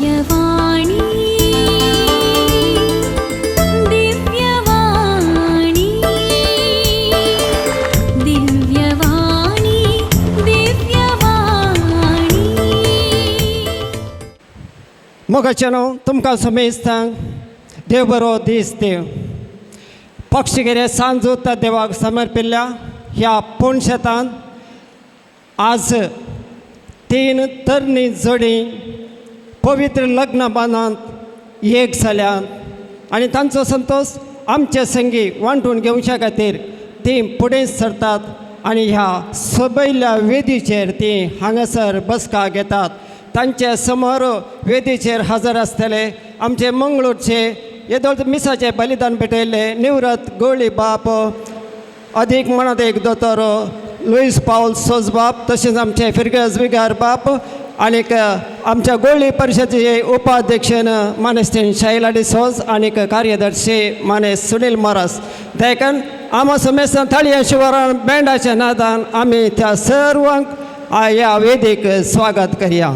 दिव्यवाणी दिव्यवाणी दिव्यवाणी दिव्यवाणी मोगाचनो तुमकां समेस्तांक देव बरो दीस देव पक्षिगिरे सांजूत देवाक समर्पिल्ल्या ह्या पुणशेतान आज 3 तरणी जोडी पवित्र लग्न बांदांत एक जाल्यात आनी तांचो संतोष आमचे संगी वांटून घेवच्या खातीर ती फुडें सरतात आनी ह्या सोबयल्ल्या वेदीचेर ती हांगासर बसका घेतात. तांचे समोर वेदीचेर हजर आसतले आमचे मंगळूरचे येदोळ मिसाचे बलिदान भेटयल्ले निवृत्त गवळी बाप अदीक म्हणत एक दोतोर लुईस पाऊल सोज बाप तशेंच आमचे फिरगज विगार बाप आनीक आमच्या गवळी परिशदेचे उपाध्यक्षन मानेस्तेन शाइला डिसोज आनीक कार्यदर्शी मानेस सुनील मोरास देखून आमी समेस्तान थाळया शिवरान बँडाच्या नादान आमी त्या सर्वांक ह्या वेदीक स्वागत करया.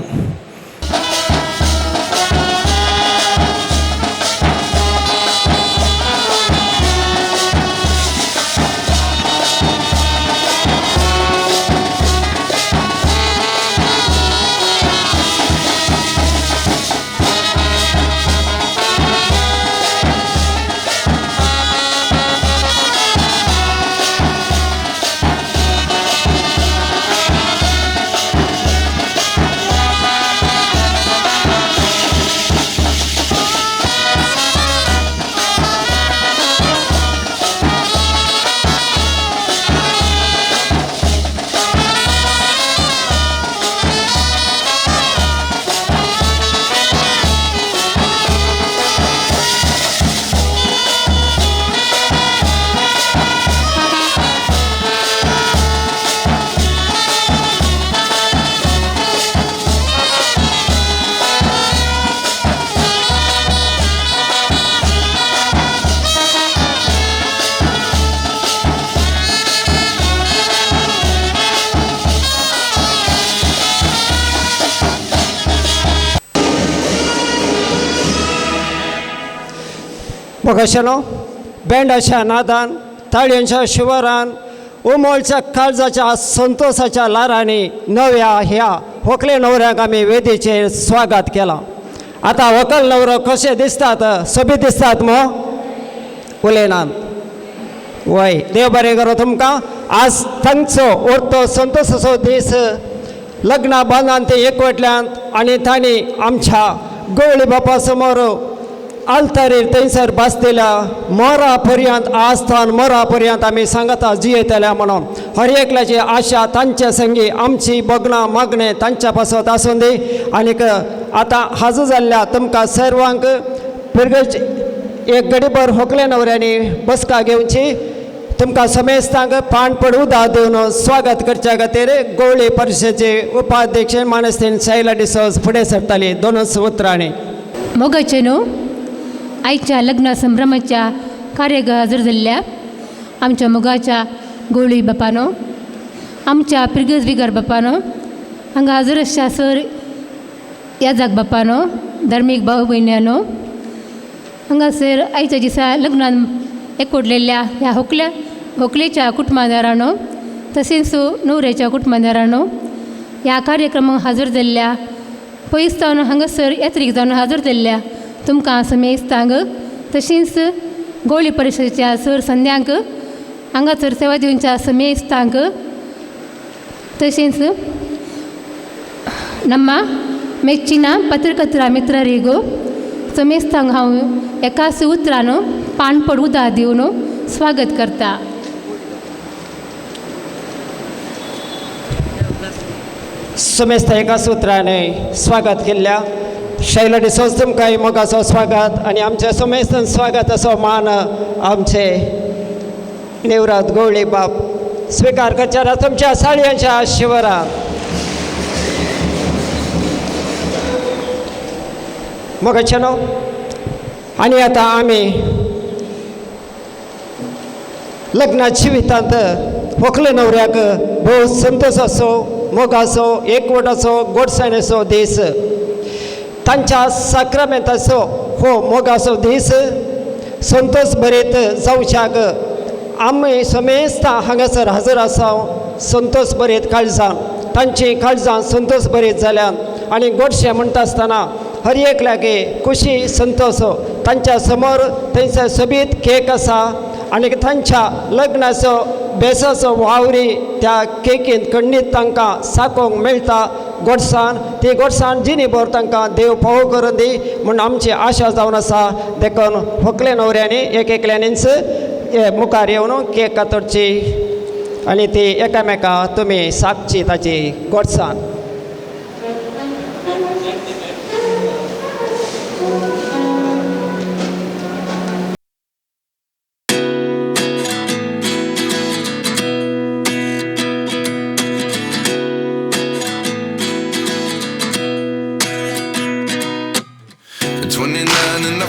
मोगाचनो बँडाच्या नादान ताळयांच्या शिवरान उमळच्या काळजाच्या संतोषाच्या लारांनी नव्या ह्या व्हंकले न्हवऱ्याक आमी वेदीचेर स्वागत केलां. आतां व्हंकल न्हवरो कशे दिसतात सोबीत दिसतात मो उलयनात वय देव बरें करूं तुमकां. आज तांचो उरतो संतोशाचो दीस लग्ना बांदान ते एकवटल्यात आनी तांणी आमच्या गवळी बापा समोर आल्तारीर थंयसर बसलेल्या मोरा पर्यंत आस्थान मोरा पर्यंत आमी सांगता जियेतल्या म्हणून हर एकल्याची आशा तांच्या संगी आमची बगणां मागणें तांच्या पासत आसूं दी. आनीक आतां हाजू जाल्ल्या तुमकां सर्वांक पिरगज एक गडीभर व्हंकले न्हवऱ्यांनी बसका घेवची. तुमकां समेस्तांक पाणपड उदा दिवन स्वागत करच्या खातीर गवळी परिशदेचे उपाध्यक्ष मानेस्तेन शाइला डिसोज फुडें सरताली 2 उतरांनी. मोगाचनो आयच्या लग्न संभ्रमाच्या कार्याक हजर जाल्ल्या आमच्या मोगाच्या गवळी बापानो आमच्या पिरगज विगर बापानो हांगा हजर आसच्या सर याजाक बापानो धर्मीक भाव भयण्यानो हांगासर आयच्या दिसा लग्नान एकवटलेल्या ह्या व्हंकलेच्या कुटुंबादारांनो तशेंच न्हवऱ्याच्या कुटुंबादारांनो ह्या कार्यक्रमाक हजर जाल्ल्या पयस जावन हांगासर यात्रेक जावन हजर जाल्ल्या तुमकां समेस्तांक तशेंच गवळी परिशदेच्या सर संद्यांक हांगासर सेवा दिवच्या समेस्तांक तशेंच ನಮ್ಮ ಮೆಚ್ಚಿನ ಪತ್ರಕರ್ತರ ಮಿತ್ರರಿಗೂ समेस्तांक हांव एकाच उतरान पाणपड उदा दिवन स्वागत करता. समेस्त एकाच उतराने स्वागत केल्ल्या शाइला डिसोज तुमकां मोगाचो स्वागत आनी आमच्या समेस्तान स्वागत असो मान आमचे निवृत्त गवळी बाप स्विकार करच्या तुमच्या साळयांच्या शिवरान. मोगाचनो आनी आतां आमी लग्ना जिवितांत व्हंकले न्हवऱ्याक भोव संतोशाचो मोगाचो एकवटाचो गोडसाणेचो दीस तांच्या साक्रामेंताचो हो मोगाचो दीस संतोष बरेत जावच्याक आमी समेस्त हांगासर हजर आसा संतोष बरेत काळजां तांची काळजां संतोष बरेत जाल्यात आनी गोडशें म्हणटा आसतना हर एक लागे खुशी संतोष तांच्या समोर थंयसर सोबीत केक आसा आनी तांच्या लग्नाचो बेसाचो वावरी त्या केकींत खंडीत तांकां साकोंक मेळटा गोडसाण ती गोडसाण जिणीभर तांकां देव फावो करून दी म्हूण आमची आशा जावन आसा देखून व्हंकले न्हवऱ्यांनी एक एकल्यानीच मुखार येवन केक कातरची आनी ती एकामेकां तुमी साकची ताची गोडसाण.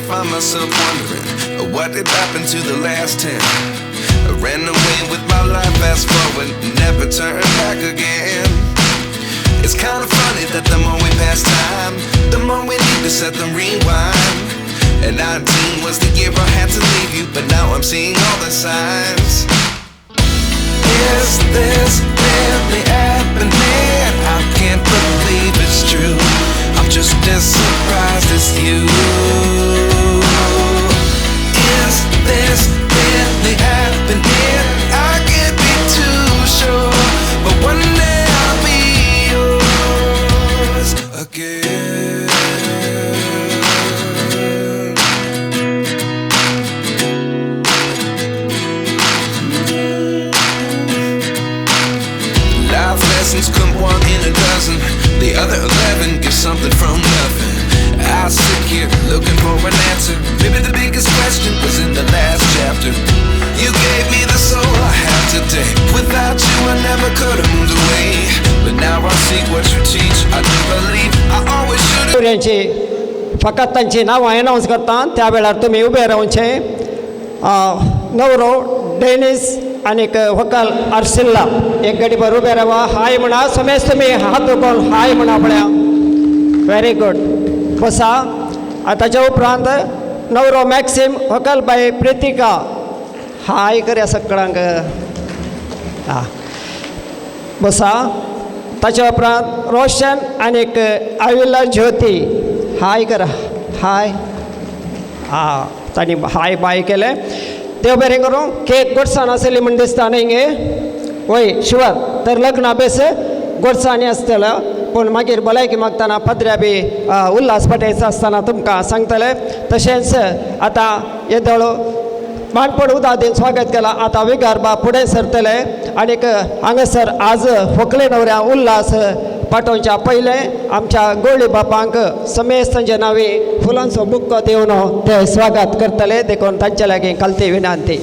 Find myself wondering what did happen to the last 10. I ran away with my life, fast forward, never turn back again. It's kind of funny that the more we pass time, the more we need to set them rewind. And 19 was the year I had to leave you, but now I'm seeing all the signs. Is this really happening? I can't believe it's true. I'm just as surprised as you. Is this really happening? I can't be too sure, but one day I'll be yours again. Life lessons come one in a dozen. The other 11 get something from nothing. I sit here looking for an answer. Maybe the biggest question was in the last chapter. You gave me the soul I have today. Without you I never could have moved away. But now I see what you teach. I do believe I always should have. फकत तांची नांवां announce करता त्या वेळार तुमी उबे रावचे. नवरो Denis आनीक व्हंकल आर्सिल्ला एक घडीभर उबे रावा. हाय म्हणा समेस्त तुमी हात उखलून हाय म्हणा पळया. Very good. बसा. ताच्या उपरांत नवरो मॅक्सिम व्हंकल बाई प्रितिका हाय करया सगळ्यांक. हां बसा. ताच्या उपरांत रोशन आनीक आविला ज्योती हाय करा. हाय. हां तांणी हाय बाय केले. देव बरें करूं. केक गोडसाण आसली म्हण दिसता न्ही गे. वय शुवर. तर लग्ना बेस गोडसाणी आसतलो पूण मागीर भलायकी मागतना पत्र्या बी उल्हास पटयचा आसतना तुमकां सांगतले. तशेंच आतां येदोळो मानपड उदादीन स्वागत केला. आतां विगार बा फुडें सरतले आनीक हांगासर आज व्हंकले न्हवऱ्या उल्हास पाठोवच्या पयलें आमच्या गवळी बापांक समेस्त तांचे नांवी फुलांचो बुक्को दिवन ते स्वागत करतले. देखून तांचे लागीं कालती विनंती.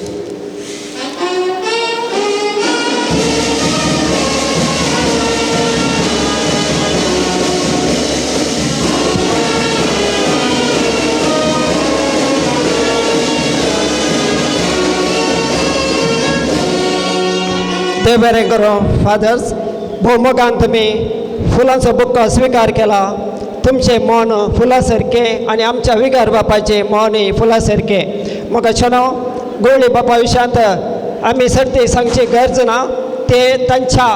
देव बरें करूं. फादर्स भोवमोगान तुमी फुलांचो बुक्को स्विकार केला. तुमचे मन फुला सारकें आनी आमच्या विगार बापाचे मनय फुला सारकें. म्हाका छनो गवळी बापा विशयांत आमी सर्ती सांगची गरज ना. ते तांच्या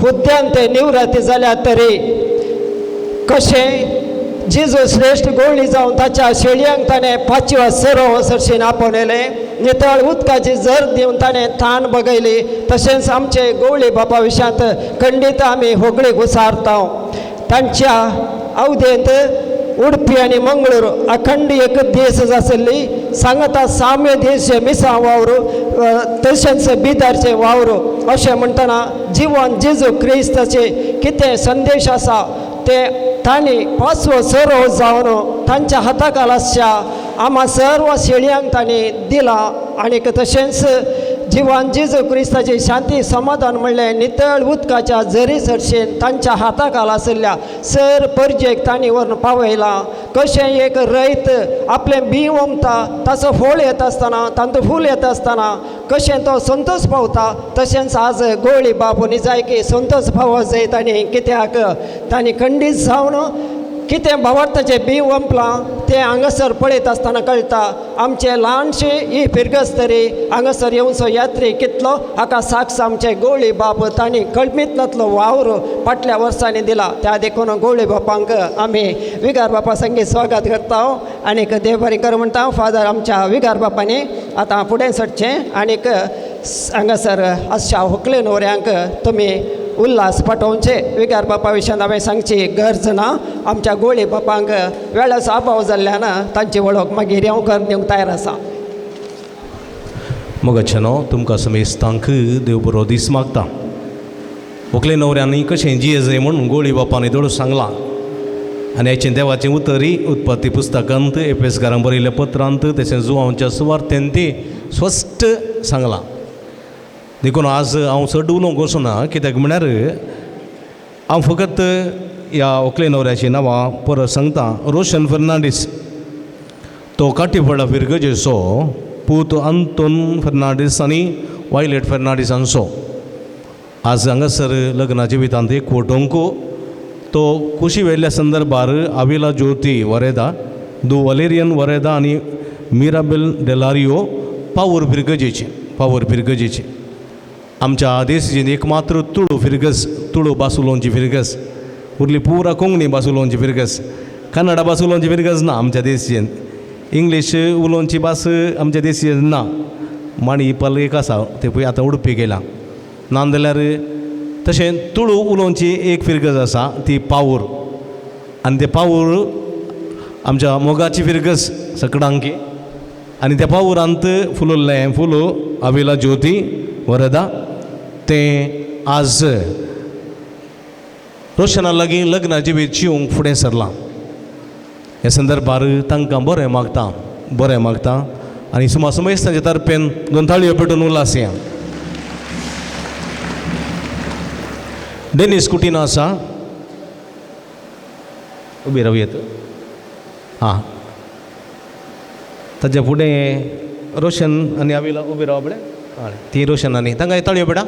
हुद्द्यान ते निवृत्त जाल्या तरी कशें जेजू श्रेष्ठ गवळी जावन ताच्या शेळयांक ताणें 5वा सरो सरशीन आपोवलें. नितळ उदकाची जर दिवन ताणें थान बगयली. तशेंच आमचे गवळी बापा विशयांत खंडीत आमी होगळीक उसारता. तांच्या अवधेंत उडपी आनी मंगळूर अखंड एक दीस आसली. सांगता साम्य दीस मिसां वावर तशेंच बिदारचे वावर अशें म्हणटना जिवन जेजू क्रिस्ताचे कितें संदेश आसा ते तांणी 5वो सरो जावन तांच्या हाताखालाच्या आम्हा सर्व शेळयांक तांणी दिला. आनीक तशेंच जिवन जेजू क्रिस्ताची शांती समाधान म्हणलें नितळ उदकाच्या झरी सरशेन तांच्या हाताखाल आशिल्ल्या सर परजेक तांणी व्हरून पावयला. कशें एक रैत आपलें बी ओमता ताचो फळ येता आसतना तांचो फूल येता आसतना कशें तो संतोष पावता तशेंच आज गवळी बापूनी जाय की संतोष पावो जाय. तांणी कित्याक तांणी खंडीत जावन कितें भावार्थाचें बी वंपलां तें हांगासर पळयत आसतना कळटा आमचे ल्हानशे ही फिरगस तरी हांगासर येवचो यात्रे कितलो हाका साक्ष आमचे गवळी बाब तांणी कळमीतनातलो वावर फाटल्या वर्सांनी दिला त्या देखून गवळी बापांक आमी विगार बापा संगीत स्वागत करता आनीक देव बरें कर म्हणटा फादर आमच्या विगार बापांनी आतां फुडें सरचें आनीक हांगासर अशा व्हंकले न्हवऱ्यांक तुमी उल्हास पाठोवचे विगार बापा विशयान हांवें सांगची गरज ना आमच्या गोळी बापांक वेळाचो अभाव जाल्ल्यान तांची वळख मागीर हांव कर दिवंक तयार आसा मोगाचेनो तुमकां समेस्तांक देव बरो दीस मागता व्हंकले न्हवऱ्यांनी कशें जियेजय म्हणून गोळी बापांनी दळून सांगलां आनी हेचें देवाचें उतरी उत्पत्ती पुस्तकांत एपेसकारांक बरयल्ल्या पत्रांत तशें जुवांच्या सुवार्थेंत ती स्पश्ट सांगलां देखून आज हांव चड उलोवंक वचना कित्याक म्हळ्यार हांव फकत ह्या व्हंकले न्हवऱ्याची नांवां परत सांगता रोशन फर्नांडीस तो काटीफोडा फिरगजेचो पूत आंतोन फर्नांडीस आनी वायलेट फर्नांडीसांचो आज हांगासर लग्ना जिवितांत एक फोटोंक तो कुशी वेल्ल्या संदर्भार आविला ज्योती वरेदा दु वलेरियन वरेदा आनी मिराबेल डेलारियो पावर फिरगजेची आमच्या देशीन एकमात्र तुळू फिरगस तुळू बासुलोंची फिरगस उरली पुरा कोंकणी बासुलोंची फिरगस कन्नडा बासुलोंची फिरगस ना आमच्या देशीन इंग्लीश उलोवची भास आमच्या देशीन ना माणी पल एक आसा ते पळय आतां उडपी गेला नाजाल्यार तशें तुळू उलोवची एक फिरगस आसा ती पावूर आनी ते पावूर आमच्या मोगाची फिरगस सकडांकी आनी त्या पावुरांत फुलोल्लें फुलो आविला ज्योती वरदा तें आज रोशना लागीं लग्नाची वेळ जिवंक फुडें सरलां ह्या संदर्भार तांकां बरें मागता आनी सुमासमेस्तांचे तर्फेन 2 ताळयो पेटोवन उल्हास या डेनिस कुटीन आसा उबी रावयेत हां ताच्या फुडें रोशन आनी आविला उबी राव बळे हय ती रोशन आनी तांकां ताळयो बेटा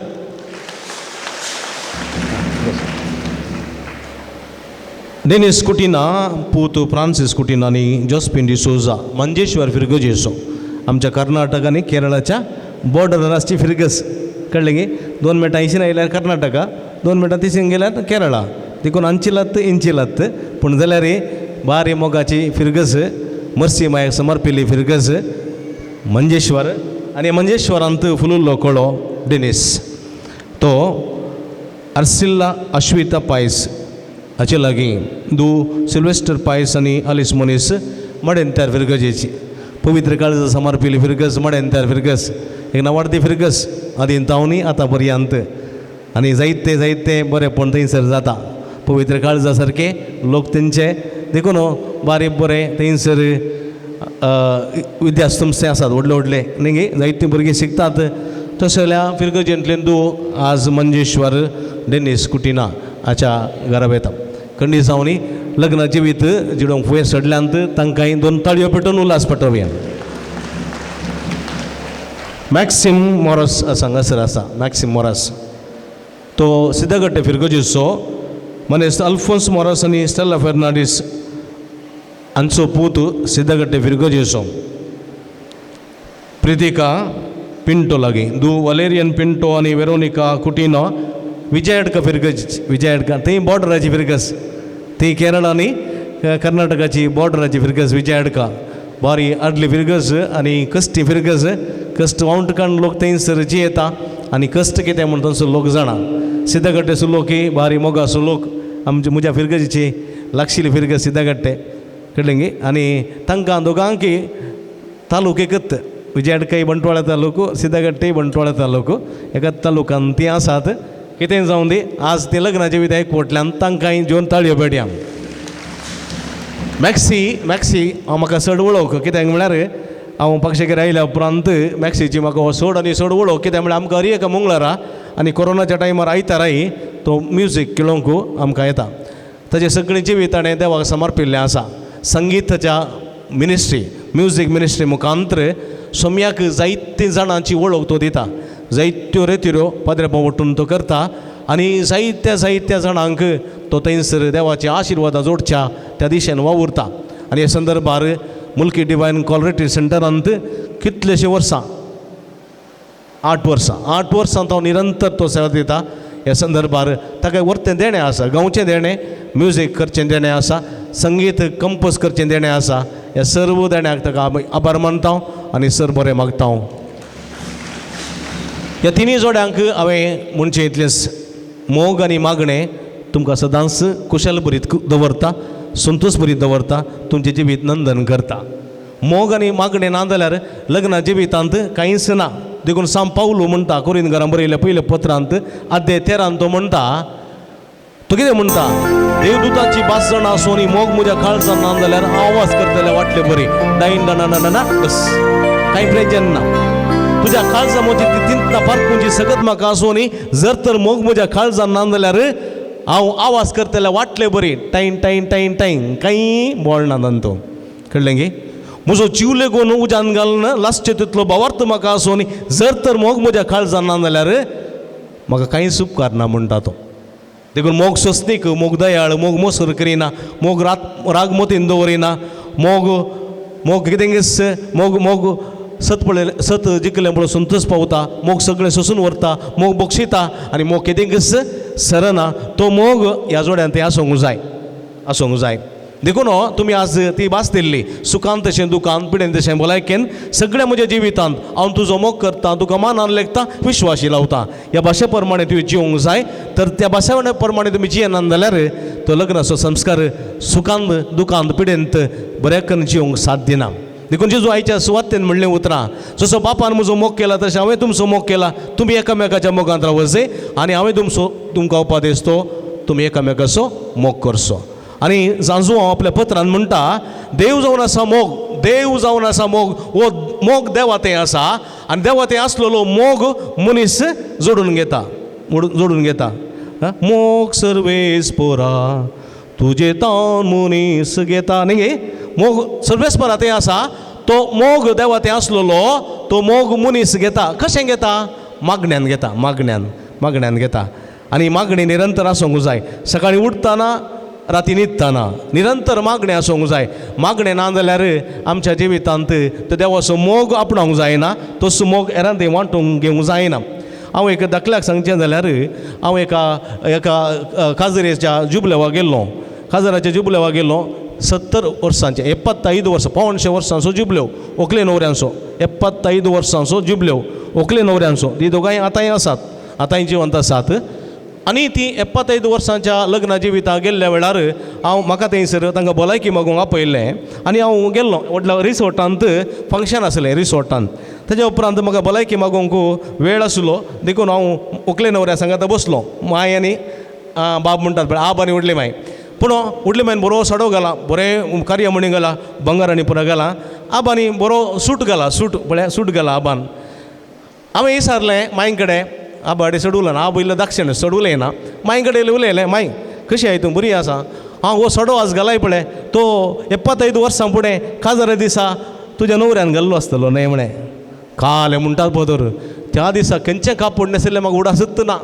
डेनिस कुटीना पूत फ्रांसीस कुटीन आनी जोस्पिन डिसोजा मंजेश्वर फिरगजेचो आमच्या कर्नाटक आनी केरळाच्या बॉर्डरार आसची फिरगस कळ्ळें गे 2 मिनटां इशीन आयल्यार कर्नाटका 2 मिनटां तिशीन गेल्यार केरळा देखून अंचिलात इंचिलात पूण जाल्यार बारी मोगाची फिरगस मर्सी मायक समर्पिल्ली फिरगस मंजेश्वर आनी मंजेश्वरांत फुलुल्लो कळो डेनिस तो अर्सिल्ला अश्विता पायस हाचे लागीं दू सिल्वेस्टर पायस आनी आलिस मोनीस मडेंत्यार फिरगजेची पवित्र काळज समर्पिल्ली फिरगस मडेंत्यार फिरगस एक नावाडती फिरगस आदीन तावनी आतां पर्यंत आनी जायते बरेपण थंयसर जाता पवित्र काळजा सारके लोक तेंचे देखून बारीक बरें थंयसर विद्यासंस्थे आसात व्हडले न्ही जायतीं भुरगीं शिकतात तशें जाल्यार फिरगजेंतल्यान तूं आज मंजेश्वर डेनिस कुटीना हाच्या घरा वेता खंडी जावनी लग्न जिवीत जिडोवंक फुडें सडल्यांत तांकांय 2 ताळयो पेटोवन उल्हास पाठोवया मॅक्सिम मोरस हांगासर आसा मॅक्सिम मोरस तो सिद्धगट्टे फिरगजेचो मनीस अल्फोन्स मोरस आनी स्टेला फर्नांडीस हांचो पूत सिद्धगट्टे फिरगजेचो प्रितिका पिंटो लागीं दू वलेरियन पिंटो आनी वेरोनिका कुटिनो विजयाडका फिरगज विजयाडका थंय बॉर्डराची फिरगस ती केरळ आनी कर्नाटकाची बॉर्डराची फिरगस विजयाडका बारी आदली फिरगस आनी कश्टी फिरगस कश्ट वावंटकान लोक थंयसर येता आनी कश्ट कितें म्हण थंयसर लोक जाणा सिद्धगट्टेचो लोक बारी मोगाचो लोक म्हज्या फिरगजीची लागशिल्ली फिरगस सिद्धगट्टे कळ्ळें गे आनी तांकां दोगांकी तालूक एकच विजयाडकाय बंटवाळा तालूक सिद्धगट्टेय बंटवाळा तालूक एकाच तालुकान तीं आसात कितें जावं दी आज ती लग्नाच्या विधा एकवटल्यान तांकांय जेवन ताळयो पेटया मॅक्सी हांव म्हाका चड वळख कित्याक म्हळ्यार हांव पक्षाचेर आयल्या उपरांत मॅक्सीची म्हाका हो चड आनी चड वळख कित्याक म्हळ्यार आमकां हर एका मंगळारा आनी कोरोनाच्या टायमार आयताराय तो म्युजीक केळोवंक आमकां येता ताचें सगळें जिवीत ताणें देवाक समर्पिल्लें आसा संगीताच्या मिनिस्ट्री म्युजीक मिनिस्ट्री मुखांतर सोम्याक जायते जाणांची वळख तो दिता जायत्यो रेत्यो पदरेपा वटून तो करता आनी जायत्या जाणांक तो थंयसर देवाच्या आशिर्वादा जोडच्या त्या दिशेन वावुरता. आनी ह्या संदर्भार मुल्की डिवायन कॉलरेटिव सेंटरांत कितलेशे वर्सां 8 वर्सां तो निरंतर तो सेवा दिता. ह्या संदर्भार ताका वर्तें देणें आसा, गांवचें देणें, म्युजीक करचें देणें आसा, संगीत कंपोज करचें देणें आसा. ह्या सर्व देण्याक ताका आभार मानता आनी सर बरें मागता. ह्या तिनूय जोड्यांक हांवें म्हणचें इतलेंच, मोग आनी मागणें तुमकां सदांच कुशल बरीत दवरता, संतोश बरीत दवरता, तुमचें जिवीत नंदन करता. मोग आनी मागणें ना जाल्यार लग्ना जिवितांत कांयच ना. देखून सांब पावलो म्हणटा कोरिंथकारांक बरयल्या पयल्या पत्रांत अध्याय 13 तो म्हणटा, तो कितें म्हणटा, देवदूताची 5 जाणां आसूं आनी मोग म्हज्या काळजांत ना जाल्यार आवाज करतले वाटले बरी डायन ना बस कांय प्रेजन ना. तुज्या काळजां म्हजी तिंतना पारखुंची सगत म्हाका आसूं आनी जर तर मोग म्हज्या काळजांत ना जाल्यार हांव आवाज करतले वाटले बरी टाईन टाईन टाईन टाईन कांय बोलना तांतो. कळ्ळें गे? म्हजो जीव लेगून उज्यान घालून लास्टचे तितलो भावार्थ म्हाका आसूं आनी जर तर मोग म्हज्या काळजांत ना जाल्यार म्हाका कांयच उपकार ना म्हणटा तो. देखून मोग सोंसणीक, मोग दयाळ, मोग मोसर करिना, मोग राग मोतीन दवरिना, मोग कितें मोग सत जिखलें म्हणून संतोश पावता, मोग सगळें सोसून व्हरता, मोग बक्षिता आनी मोग कितें सरना. तो मोग ह्या जोड्यान ते आसूंक जाय. देखून तुमी आज ती भास दिल्ली, सुखांत तशें दुखांत, पिडेन तशें भलायकेन, सगळ्या म्हज्या जिवितांत हांव तुजो मोग करता, तुका मानान लेखता, विश्वासी लावता. ह्या भाशे प्रमाणे तुवें जिवंक जाय. तर त्या भाशे प्रमाणे तुमी जियेनात जाल्यार तो लग्नाचो संस्कार सुखांत दुखांत पिडेंत बऱ्याकन जिवंक साध्य ना. देखून जेजू आयच्या सुवातेन म्हणलें उतरां, जसो बापान म्हजो मोग केला तशें हांवें तुमचो मोग केला, तुमी एकामेकाच्या मोगांत रावचे आनी हांवें तुमकां उपादेश तुमी एकामेकाचो मोग करचो. आनी जांजू हांव आपल्या पत्रान म्हणटा, देव जावन आसा मोग, वो मोग देवातें आसा आनी देवातें आसलेलो मोग मनीस जोडून घेता. मोग सर्वेस्परा तुजे तान मनीस घेता न्ही. मोग सर्वेस्परा तें आसा, तो मोग देवातें आसलेलो तो मोग मनीस घेता. कशें घेता? मागण्यान घेता. आनी मागणी निरंतर आसूंक जाय. सकाळीं उठतना राती न्हिदतना निरंतर मागणें आसूंक जाय. मागणें ना जाल्यार आमच्या जिवितांत तो देवाचो मोग आपणावंक जायना, तसो मोग हेरांत वांटूंक घेवंक जायना. हांव एक दाखल्याक सांगचें जाल्यार हांव एका काजरेच्या जुबलेवा गेल्लो. 70 वर्सांचे 75 वर्सां 500 वर्सांचो जुबल्यो व्हंकले न्हवऱ्यांचो. 75 वर्सांचो जुबल्यो व्हंकले न्हवऱ्यांचो. ती दोगांय आतांय आसात, आतांय जिवंत आसात. आनी ती 75 वर्सांच्या लग्ना जिविता गेल्ल्या वेळार म्हाका थंयसर तांकां भलायकी मागूंक आपयल्लें आनी हांव गेल्लो. व्हडल्या रिसोर्टांत फंक्शन आसलें रिसोर्टांत. तेज्या उपरांत म्हाका भलायकी मागोवंक वेळ आसलो. देखून हांव व्हंकले न्हवऱ्या सांगात बसलो. माय आनी बाब म्हणटात पळय, आब आनी व्हडली माय. पूण व्हडले मायन बरो सडो घाला, बरें कार्यामणी घाला, बंगार आनी पुरा घाला. आबानी बरो सूट घाला आबान. हांवें विचारलें मांय कडेन, आबाडे सडूला ना, आब इल्लो दाक्षिण सडूले ना. मांय कडेन उलयलें, मांय कशी आहाय तूं, बरी आसा? हांव हो सडो आज घालाय पळय, तो 75 वर्सां फुडें काजरा दिसा तुज्या न्हवऱ्यान घाल्लो आसतलो न्हय म्हणे. काले म्हणटात पदर, त्या दिसा खंयचें कापड नेसलें म्हाका उडासत ना.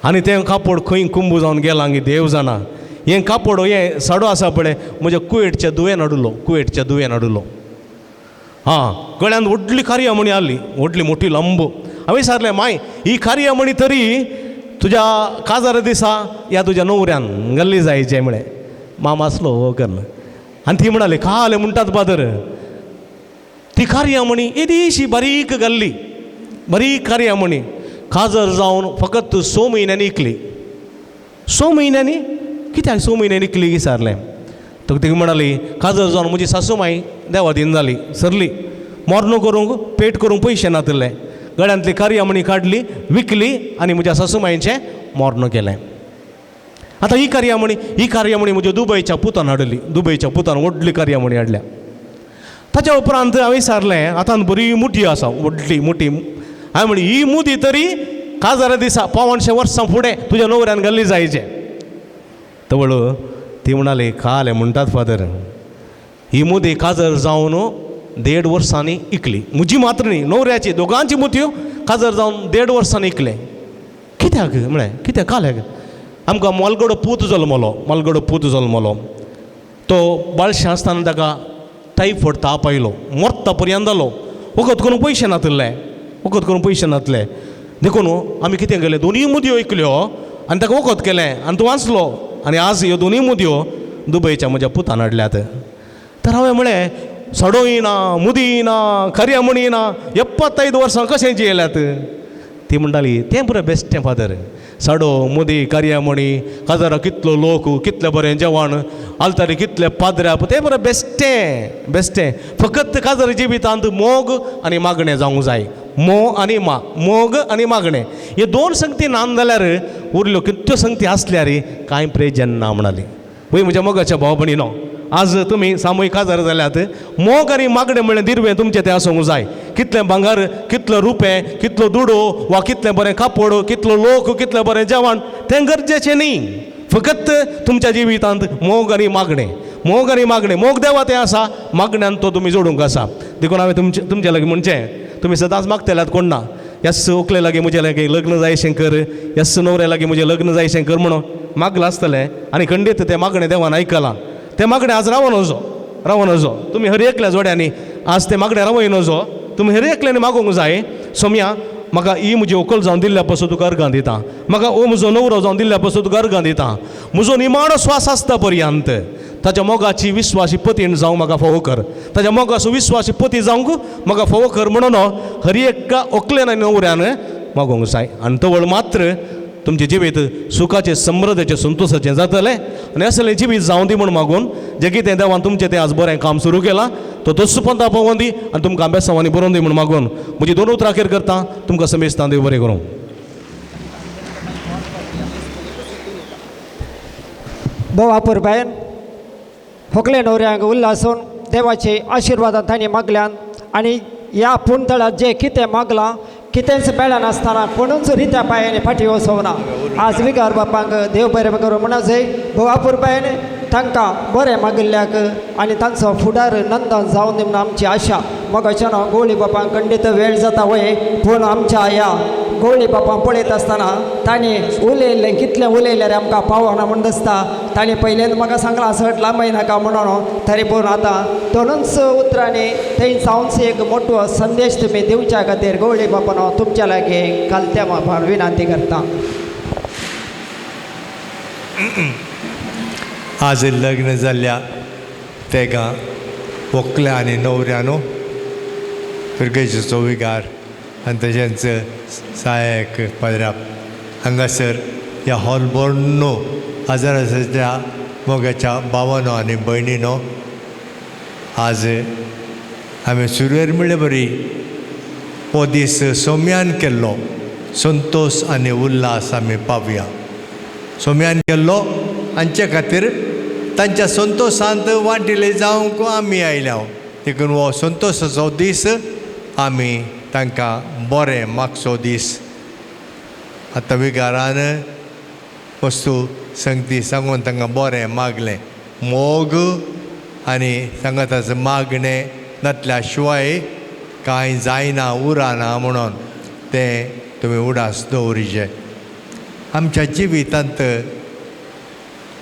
आनी तें कापड खंय कुंबू जावन गेलां गे देव जाणा. हें कापड हें सडो आसा पळय म्हज्या कुवेटच्या दुवेन हाडुलो. गळ्यांत व्हडली कार्यामणी आसली, व्हडली मोठी लंब. हांवें विचारलें, माय ही कार्यामणी तरी तुज्या काजार दिसा ह्या तुज्या न्हवऱ्यान घाल्ली जायचें म्हळें. मामा आसलो हो करना. आनी ती म्हणाली, खाले म्हणटात पादर, ती कार्यामणी येदीशी बारीक घाल्ली, बारीक कार्यामणी. काजर जावन फकत 6 म्हयन्यांनी इकली. 6 म्हयन्यांनी? कित्याक 6 म्हयन्यांनी इकली विचारलें. तो तिका म्हणाली, काजर जावन म्हजी सासूमाय देवादीन जाली, सरली. मोर्न करूंक पेट करूंक पयशे नातले. गळ्यांतली कार्यामणी काडली, विकली आनी म्हज्या सासूमायेचें मोर्न केलें. आतां ही कार्यामणी म्हज्या दुबयच्या पुतान हाडली. दुबयच्या पुतान व्हडली कार्यामणी हाडल्या. ताच्या उपरांत हांवें विचारलें, आतां बरी मुठी आसा, व्हडली मुठी. हांवें म्हणी, ही मुदी तरी काजरा दिसा 500 वर्सां फुडें तुज्या न्हवऱ्यान घाल्ली जायचें. तवळ ती म्हणाली, खाले म्हणटात फादर, ही मुदी काजर जावन 1.5 वर्सांनी इकली. म्हजी मात्र न्ही, न्हवऱ्याची दोगांची मुतयो काजर जावन 1.5 वर्सांनी इकले. कित्याक म्हळें कित्याक काल्याक आमकां मोलगडो पूत जल्मलो तो बाळशें आसतना ताका टायफॉयड ताप आयलो मरता पर्यंत जालो वखद करून पयशे नासले देखून आमी कितें केलें दोनूय मुदयो ऐकल्यो आनी ताका वखद केलें आनी तो वाचलो आनी आज ह्यो दोनूय मुदयो दुबयच्या म्हज्या पुतान हाडल्यात तर हांवें म्हळें सडोय ना मुदी ना खऱ्यामणी ना 75 वर्सां कशें जियेल्यात ती म्हणटाली तें बरें बेश्टें फादर सडो मुदी कार्यामणी काजारा कितलो लोक कितलें बरें जेवण आलतारी कितले पाद्र्याप तें बरें बेश्टें फकत काजार जिवितांत मोग आनी मागणें जावंक जाय मोग आनी मागणें हे दोन संगती नान जाल्यार उरल्यो कितल्यो संगती आसल्यार कांय प्रेजन ना म्हणली वय म्हज्या मोगाच्या भाव भयणीनो आज तुमी सामूहीक काजार जाल्यात मोग आनी मागणें म्हणलें दिरवें तुमचें तें आसूंक जाय कितलें भांगर कितलो रुपें कितलो दुडो वा कितलें बरें कापड कितलो लोक कितलें बरें जेवण तें गरजेचें न्ही फकत तुमच्या जिवितांत मोग आनी मागणें मोग देवा तें आसा मागण्यान तो तुमी जोडूंक आसा देखून हांवें तुमचे लागीं म्हणचें तुमी सदांच मागतल्यात कोण ना यस्स व्हंकले लागीं म्हजे लागीं लग्न जायशें कर यस्स न्हवऱ्या लागीं म्हजें लग्न जायशें कर म्हणून मागलां आसतलें आनी खंडीत तें मागणें देवान आयकलां तें मागणें आज रावो नजो तुमी हर एकल्या जोड्यांनी आज तें मागणें रावय नजो तुमी हर एकल्यानी मागोवंक जाय सोम्या म्हाका ही म्हजी व्हंकल जावन दिल्ल्या पासून तुका अर्गां दिता म्हाका हो म्हजो नवरो जावन दिल्ल्या पासून तुका अर्गां दिता म्हजो निमाणो स्वास आसता पर्यंत ताच्या मोगाची विस्वासी पतीन जावंक म्हाका फोव कर ताच्या मोगाचो विस्वासी पती जावंक म्हाका फोव कर म्हणून हर एका व्हंकलेन आनी न्हवऱ्यान मागोवंक जाय आनी तवळ मात्र तुमचें जिवीत सुखाचें समृद्धीचें संतोशाचें जातलें आनी असलें जिवीत जावं दी म्हूण मागून जें कितें देवान तुमचें तें आज बरें काम सुरू केलां तो तस्सो पंथा पावोवन दी आनी तुमकां अभ्यासांनी बरोवन दी म्हूण मागून म्हजी दोन उतरां अखेर करता तुमकां समेस्तां देव बरें करूं बोवा पुरबायन व्हंकले न्हवऱ्यांक उल्हासून देवाचे आशिर्वादान तांणी मागल्यान आनी ह्या पुणतळात जें कितें मागलां कितेंच मेळनासतना कोणूच रित्या पांयांनी फाटी वचोना आज विगार बापांक देव बरें करूं म्हणा जय बोवा पुरबायन तांकां बरें मागिल्ल्याक आनी तांचो फुडार नंदन जावन दी म्हूण आमची आशा मोगाच्यान गवळी बापांक खंडीत वेळ जाता वय पूण आमच्या ह्या गवळी बापां पळयत आसतना तांणी उलयल्लें कितलें उलयल्यार आमकां पावना म्हूण दिसता तांणी पयलेंच म्हाका सांगलां सट लांबय नाका म्हणून तरी पूण आतां दोनूच उतरांनी थंय जावनच एक मोठो संदेश तुमी दिवच्या खातीर गवळी बापान तुमच्या लागीं घालत्या बापान विनंती करता आज लग्न जाल्ल्या तेका व्हंकल्या आनी न्हवऱ्यानो पिरगेचो विगार आनी तशेंच सहाय्यक पाद्र्याप हांगासर ह्या हॉलबोर्नो आजाराच्या मोगाच्या भावानो आनी भयणीनो आज हांवें सुरवेर म्हणलें बरी हो दीस सोम्यान केल्लो संतोश आनी उल्हास आमी पावया सोम्यान केल्लो हांचे खातीर तांच्या संतोशांत वांटिले जावंक आमी आयल्या देखून हो संतोशाचो दीस आमी तांकां बरें मागचो दीस आतां विगारान वस्तू संगती सांगून तांकां बरें मागलें मोग आनी सांगाताचें मागणें नातल्या शिवाय कांय जायना उरना म्हणून तें तुमी उडास दवरिचें आमच्या जिवितांत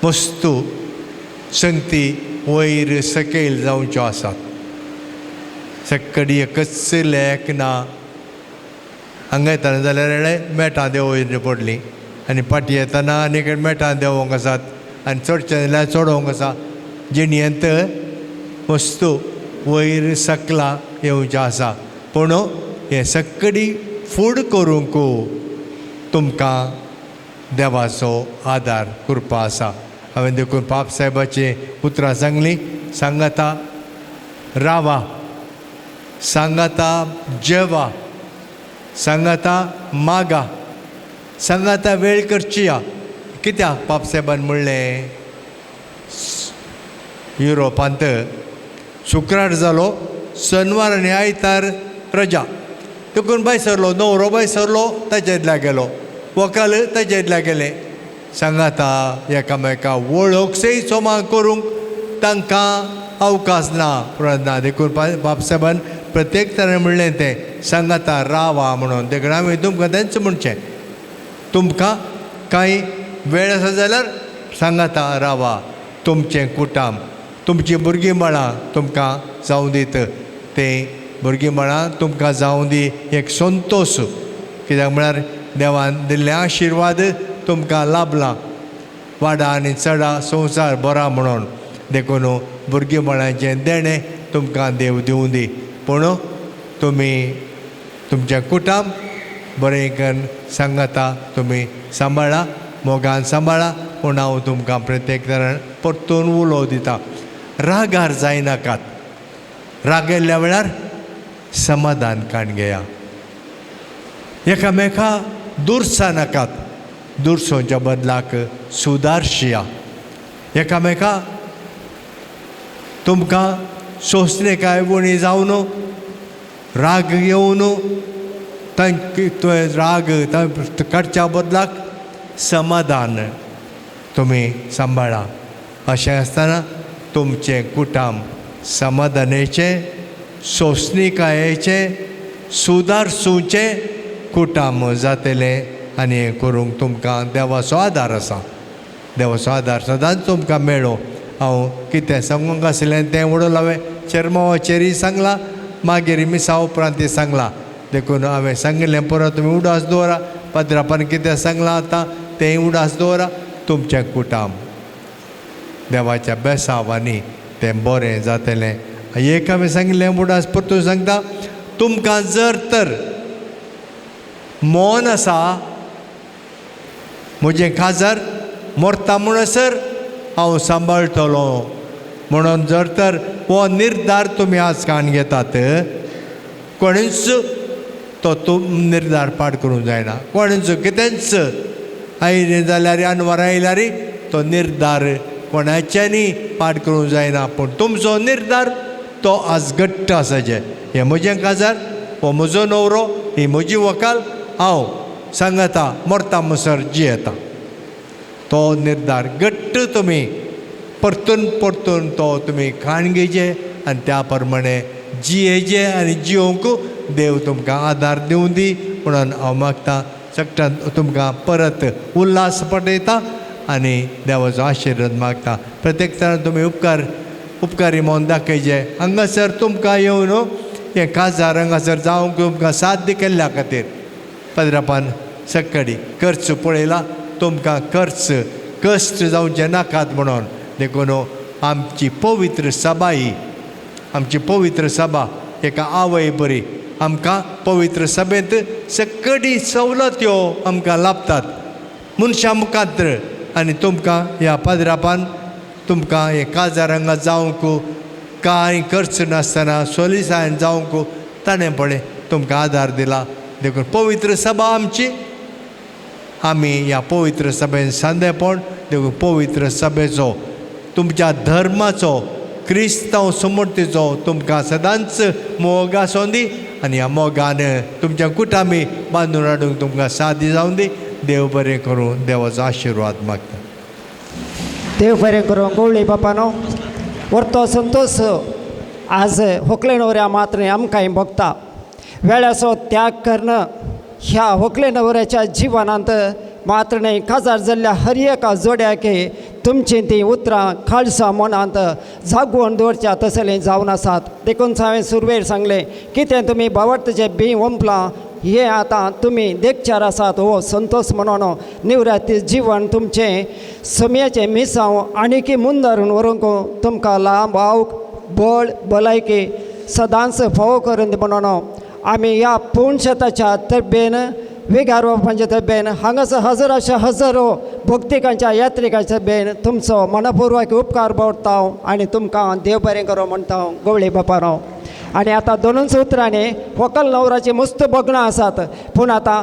वस्तू संगती वयर सकयल जावच्यो आसात सक्कडी कसलेक ना हांगा येताना जाल्यार मेटां देंवोवची पडलीं आनी फाटीं येताना आनी मेटां देंवोवंक आसात आनी चडचें जाल्यार चडोवंक आसा जिणयेंत वस्तू वयर सकला येवचें आसा पूण हें सक्कडी फूड करूंक तुमकां देवाचो आदार कृपा आसा हांवें देखून पाप साहेबाची पुत्रां सांगलीं सांगाता रावा सांगाता जेवा सांगाता मागा सांगाता वेळ करची कित्याक पाप साहेबान म्हणलें युरोपांत शुक्रार जालो शेनवार आनी आयतार रजा देखून बाय सरलो न्हवरो बाय सरलो ताचे येदल्या गेलो व्हंकल ताचे येदल्या गेलें सांगाता एकामेका वळखसय सोमा करूंक तांकां अवकाश ना प्रज्ञा देखून बाप साहेबान प्रत्येक तरेन म्हणलें तें सांगाता रावा म्हणून देखून हांवें तुमकां तेंच म्हणचें तुमकां कांय वेळ आसा जाल्यार सांगाता रावा तुमचें कुटाम तुमचीं भुरगीं बाळां तुमकां जावं दीत तें भुरगीं बाळां तुमकां जावं दी एक संतोश कित्याक म्हळ्यार देवान दिल्लें आशिर्वाद तुमकां लाभला वाडा आनी चडा संवसार बरा म्हणून देखून भुरगीं बाळांचें देणें तुमकां देव दिवं दी पूण तुमी तुमचें कुटाम बरें करून सांगाता तुमी सांबाळा मोगान सांबाळा पूण हांव तुमकां प्रत्येक तरान परतून उलो दिता रागार जायनाकात रागयल्ल्या वेळार समाधान काण घेया एकामेका दुरसा नाकात दुरसोच्या बदलाक सुदारशिया एकामेका तुमकां सोंसणेकाय उणी जावन राग येवन राग काडच्या बदलाक समाधान तुमी सांबाळा अशें आसतना तुमचें कुटाम समाधानाचें सोंसणिकायेचें सुदारसूचें कुटाम जातलें आनी हें करूंक तुमकां देवाचो आदार आसा देवाचो आदार सदांच तुमकां मेळो हांव कितें सांगूंक आसलें तें उडोवन हांवें चर्मावाचेरय सांगलां मागीर मिसा उपरांत सांगलां देखून हांवें सांगिल्लें परत तुमी उडास दवरा पाद्रापान कितें सांगलां आतां तेंय उडास दवरा तुमचें कुटाम देवाच्या बेसांवांनी तें बरें जातलें एक हांवें सांगिल्लें उडास परतून सांगता तुमकां जर तर मोन आसा म्हजें काजार मोरता म्हणसर हांव सांबाळटलो म्हणून जर तर हो निर्धार तुमी आज काण घेतात कोणीच तो निर्धार पाड करूंक जायना कोणीच कितेंच आयलें जाल्यार अनवर आयल्यार तो निर्धार कोणाच्यानी पाड करूंक जायना पूण तुमचो निर्धार तो आज घट्ट आसाचे हें म्हजें काजार हो म्हजो न्हवरो ही म्हजी व्हंकल हांव सांगता मोरता म्हणसर जियेता तो निर्धार घट्ट तुमी परतून परतून तो तुमी खाण घेवचे आनी त्या प्रमाणे जियेचे आनी जियोंक देव तुमकां आदार दिवं दी म्हणून हांव मागता सगळ्यान तुमकां परत उल्हास पटयता आनी देवाचो आशिर्वाद मागता प्रत्येक तरान तुमी उपकारी मोन दाखयचे हांगासर तुमकां येवन हें काजार हांगासर जावंक तुमकां साध्य केल्ल्या खातीर पदरापान सक्कडी खर्च पळयला तुमकां खर्च कश्ट जावचे नाकात म्हणून देखून आमची पवित्र सभा ही आमची पवित्र सभा एका आवय बरी आमकां पवित्र सभेंत सक्कडी सवलत्यो आमकां लाभतात मनशां मुखांतर आनी तुमकां ह्या पदरापान तुमकां हे काजार हांगा जावंक कांय खर्च नासतना सोलिसायन जावंक ताणें पळय तुमकां आदार दिला देखून पवित्र सभा आमची आमी ह्या पवित्र सभेन सांदेपण देखून पवित्र सभेचो तुमच्या धर्माचो क्रिस्तांव समर्थीचो तुमकां सदांच मोग आसूं दी आनी ह्या मोगान तुमच्या कुटामी बांदून हाडूंक तुमकां सादी जावं दी देव बरें करूं देवाचो आशिर्वाद मागता देव बरें करूं गवळी बापानो व्हरतो संतोष आज व्हंकले न्हवऱ्या मात्र आमकांय भोगता वेळाचो त्याग करणं ह्या व्हंकले न्हवऱ्याच्या जिवनांत मात्र न्ही काजार जाल्ल्या हर एका जोड्याक तुमची ती उतरां खालसा मनांत जागोवन दवरच्या तसलें जावन आसात देखून हांवें सुरवेर सांगलें कितें तुमी भावार्थेचें बी ओंपलां हे आतां तुमी देखचार आसात हो संतोष म्हणून निवृत्ती जीवन तुमचें समयाचें मिसांव आनीक मुंदरून व्हरूंक तुमकां लांब आवक बळ भलायकी सदांच फोव करून म्हणून आमी ह्या पुणशताच्या तर्फेन वेगारोवपाच्या तर्फेन हांगासर हजाराच्या हजारो भक्तिकांच्या यात्रिकांच्या तर्फेन तुमचो मनपूर्वक उपकार भोगता आनी तुमकां देव बरें करूं म्हणटा गवळी बापाराव आनी आतां दोनूच उतरांनी व्हंकल न्हवऱ्याची मस्त भोगणां आसात पूण आतां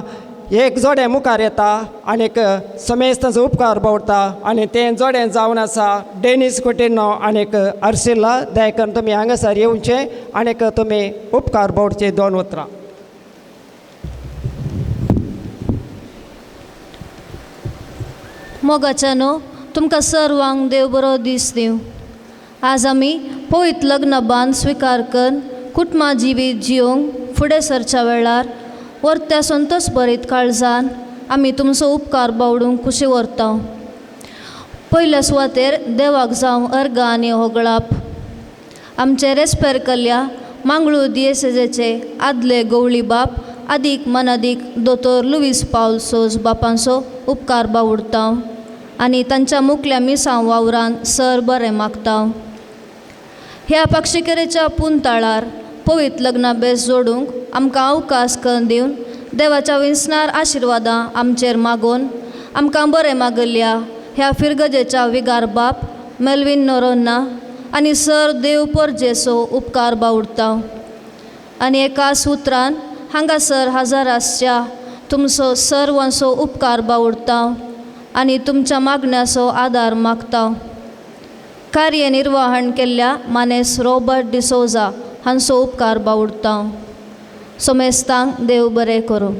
एक जोडें मुखार येता आनीक समेस्तांचो उपकार भोगता आनी तें जोडें जावन आसा डेनीस कुटिनो आनीक अर्सिला दयकन तुमी हांगासर येवचें आनीक तुमी उपकार भोगचे दोन उतरां मोगाच्यानो तुमकां सर्वांक देव बरो दीस दिवं आज आमी पवित्र लग्न बांद स्विकार करून कुटुंबां जिवीत जियोंक फुडें सरच्या वेळार वर्त्या संतोष बरीत काळजान आमी तुमचो उपकार बावडूंक कुशी व्हरता. पयल्या सुवातेर देवाक जावं अर्ग आनी होगळाप. आमचे रेस्पेर कल्या मांगळू दिएसेजेचे आदले गवळी बाप अदीक मनादीक दोतोर लुईस पावल सोज बापांचो उपकार बावडता आनी तांच्या मुखल्या मिसां वावरान सर बरें मागता. ह्या पक्षिकेरेच्या पुंताळार पवित्र लग्ना बेस जोडूंक आमकां अवकाश करून दिवन देवाच्या विस्नार आशिर्वादां आमचेर मागोवन आमकां बरें मागल्या ह्या फिरगजेच्या विगार बाप मेल्विन नोरोन्ना आनी सर देव पोरजेचो उपकार बावडता. आनी एका सुत्रान हांगासर हजारासच्या तुमचो सर्वांचो उपकार बावडता आनी तुमच्या मागण्याचो आदार मागता. कार्यनिर्वहण केल्ल्या मानेस रॉबर्ट डिसोजा हांचो उपकार बावडता. सोमेस्तांक देव बरें करूं.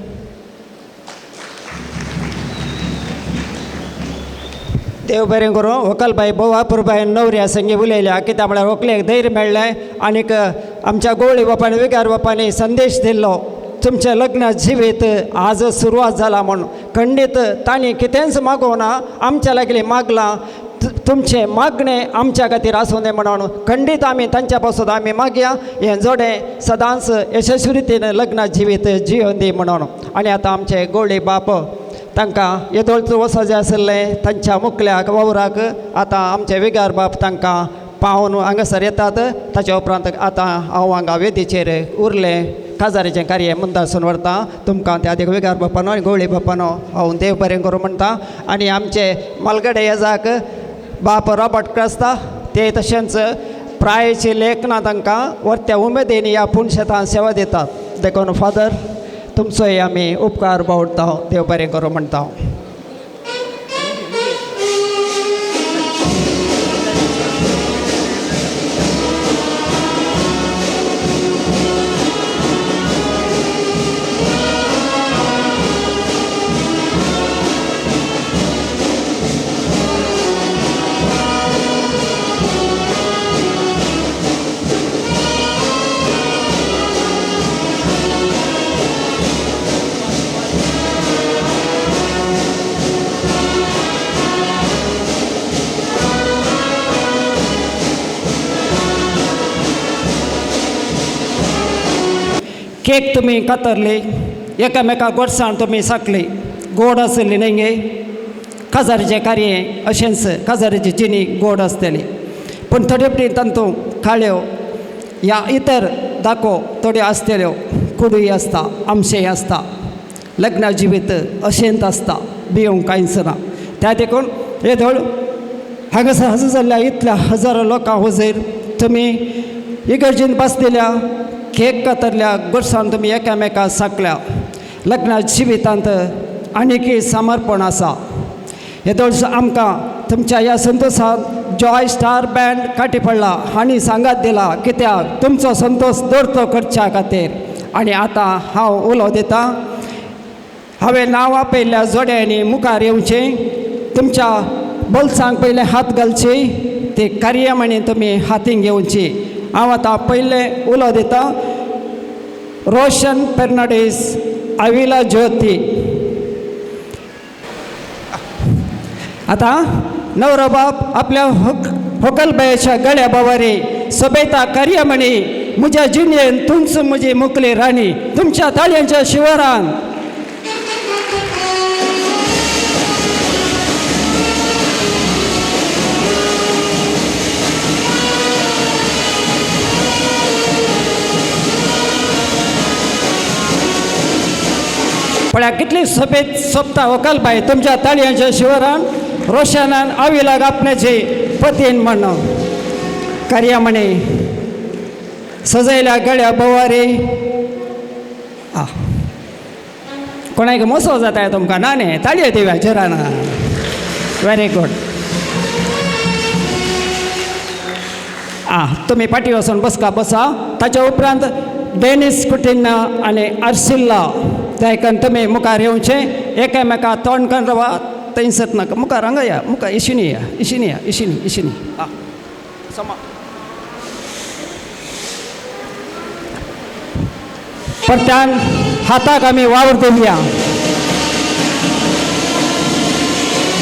देव बरें करूं. व्हंकलबाई बोवा पुरबाय न्हवऱ्या संगी उलयल्या कित्याक म्हळ्यार व्हंकलेक धैर्य मेळ्ळें आनीक आमच्या गवळी बापायन विगार बापायनी संदेश दिल्लो तुमचें लग्न जिवीत आज सुरवात जाला म्हूण. खंडीत तांणी कितेंच मागोवना आमच्या लागीं मागलां. तुमचें मागणें आमच्या खातीर आसूं दी म्हणून खंडीत आमी तांच्या पासून आमी मागया हें जोडें सदांच यशस्वी रितीन लग्न जिवीत जियोन दी म्हणून. आनी आतां आमचे गवळी बाप तांकां येदोळचो वसो आसलें तांच्या मुखल्याक वावराक आतां आमचे विगार बाप तांकां पावून हांगासर येतात. ताच्या उपरांत आतां हांव हांगा वेदीचेर उरलें काजारीचें कार्य मुंदासून व्हरता. तुमकां त्या आदीक विगार बापानो आनी गवळी बापानो हांव देव बरें करूं म्हणटा. आनी आमचे मालगडे येजाक बाप रॉबर्ट क्रास्ता ते तशेंच प्रायेची लेखना तांकां वर्त्या उमेदीन ह्या पुणशेतान सेवा दितात. देखून फादर तुमचोय आमी उपकार बावडटा. देव बरें करूं म्हणटा. केक तुमी कातरली एकामेकाक गोडसाण तुमी साकली गोड आसली न्ही गे. काजारीचें कार्य अशेंच काजारीची जिनी गोड आसतली पूण थोडे फावटी तातूंत खाळ्यो या इतर दाखो थोड्यो आसतल्यो कुडूय आसता आमशेय आसता. लग्न जिवीत अशेंत आसता भिवूंक कांयच ना. त्या देखून येदोळ हांगासर हजर जाल्ल्या इतल्या हजारो लोकां हुजीर तुमी इगर्जेन बसलेल्या केक कातरल्या गोडसाण तुमी एकामेकाक साकल्या. लग्न जिवितांत आनीकय समर्पण आसा. येदोळ आमकां तुमच्या ह्या संतोशांत जॉय स्टार बँड काटी पडला हांणी सांगात दिला कित्याक तुमचो संतोश दरतो करच्या खातीर. आनी आतां हांव उलो दितां. हांवें नांव आपयल्ल्या जोड्यांनी मुखार येवचें. तुमच्या बोल्सांक पयलें हात घालची. ते कार्यामणी तुमी हातीन घेवची. हांव आतां पयलें उलो दितां. रोशन फेर्नांडीस अविला ज्योती. आतां नवरो बाप आपल्या व्हंकलबायेच्या गळ्या बावारी सोबयता कार्यामणी म्हज्या जिणेन तुमच म्हजी मुखली राणी. तुमच्या ताळयांच्या शिवारान पळया कितली सोबेत सोबता व्हंकलबाय तुमच्या ताळयांच्या शिवारान रोशनान आविलाक आपणाची पतीन म्हणून. कार्यामणी सजयल्या गळ्या बोवारी. कोणाक मोसो जाता तुमकां ना न्ही ताळयो दिव्या जोरान. Very good. तुमी फाटी वचून बसका बसा. ताच्या उपरांत डेनिस कुटिन्ना आनी आर्सिल्ला देखून तुमी मुखार येवचें. एकामेकाक तोंड करून रावा. थंयसर नाका मुखार हांगा या मुखार इशिनी या इशिनी या इशिनी इशिनी. परत्यान हाताक आमी वावर दिवया.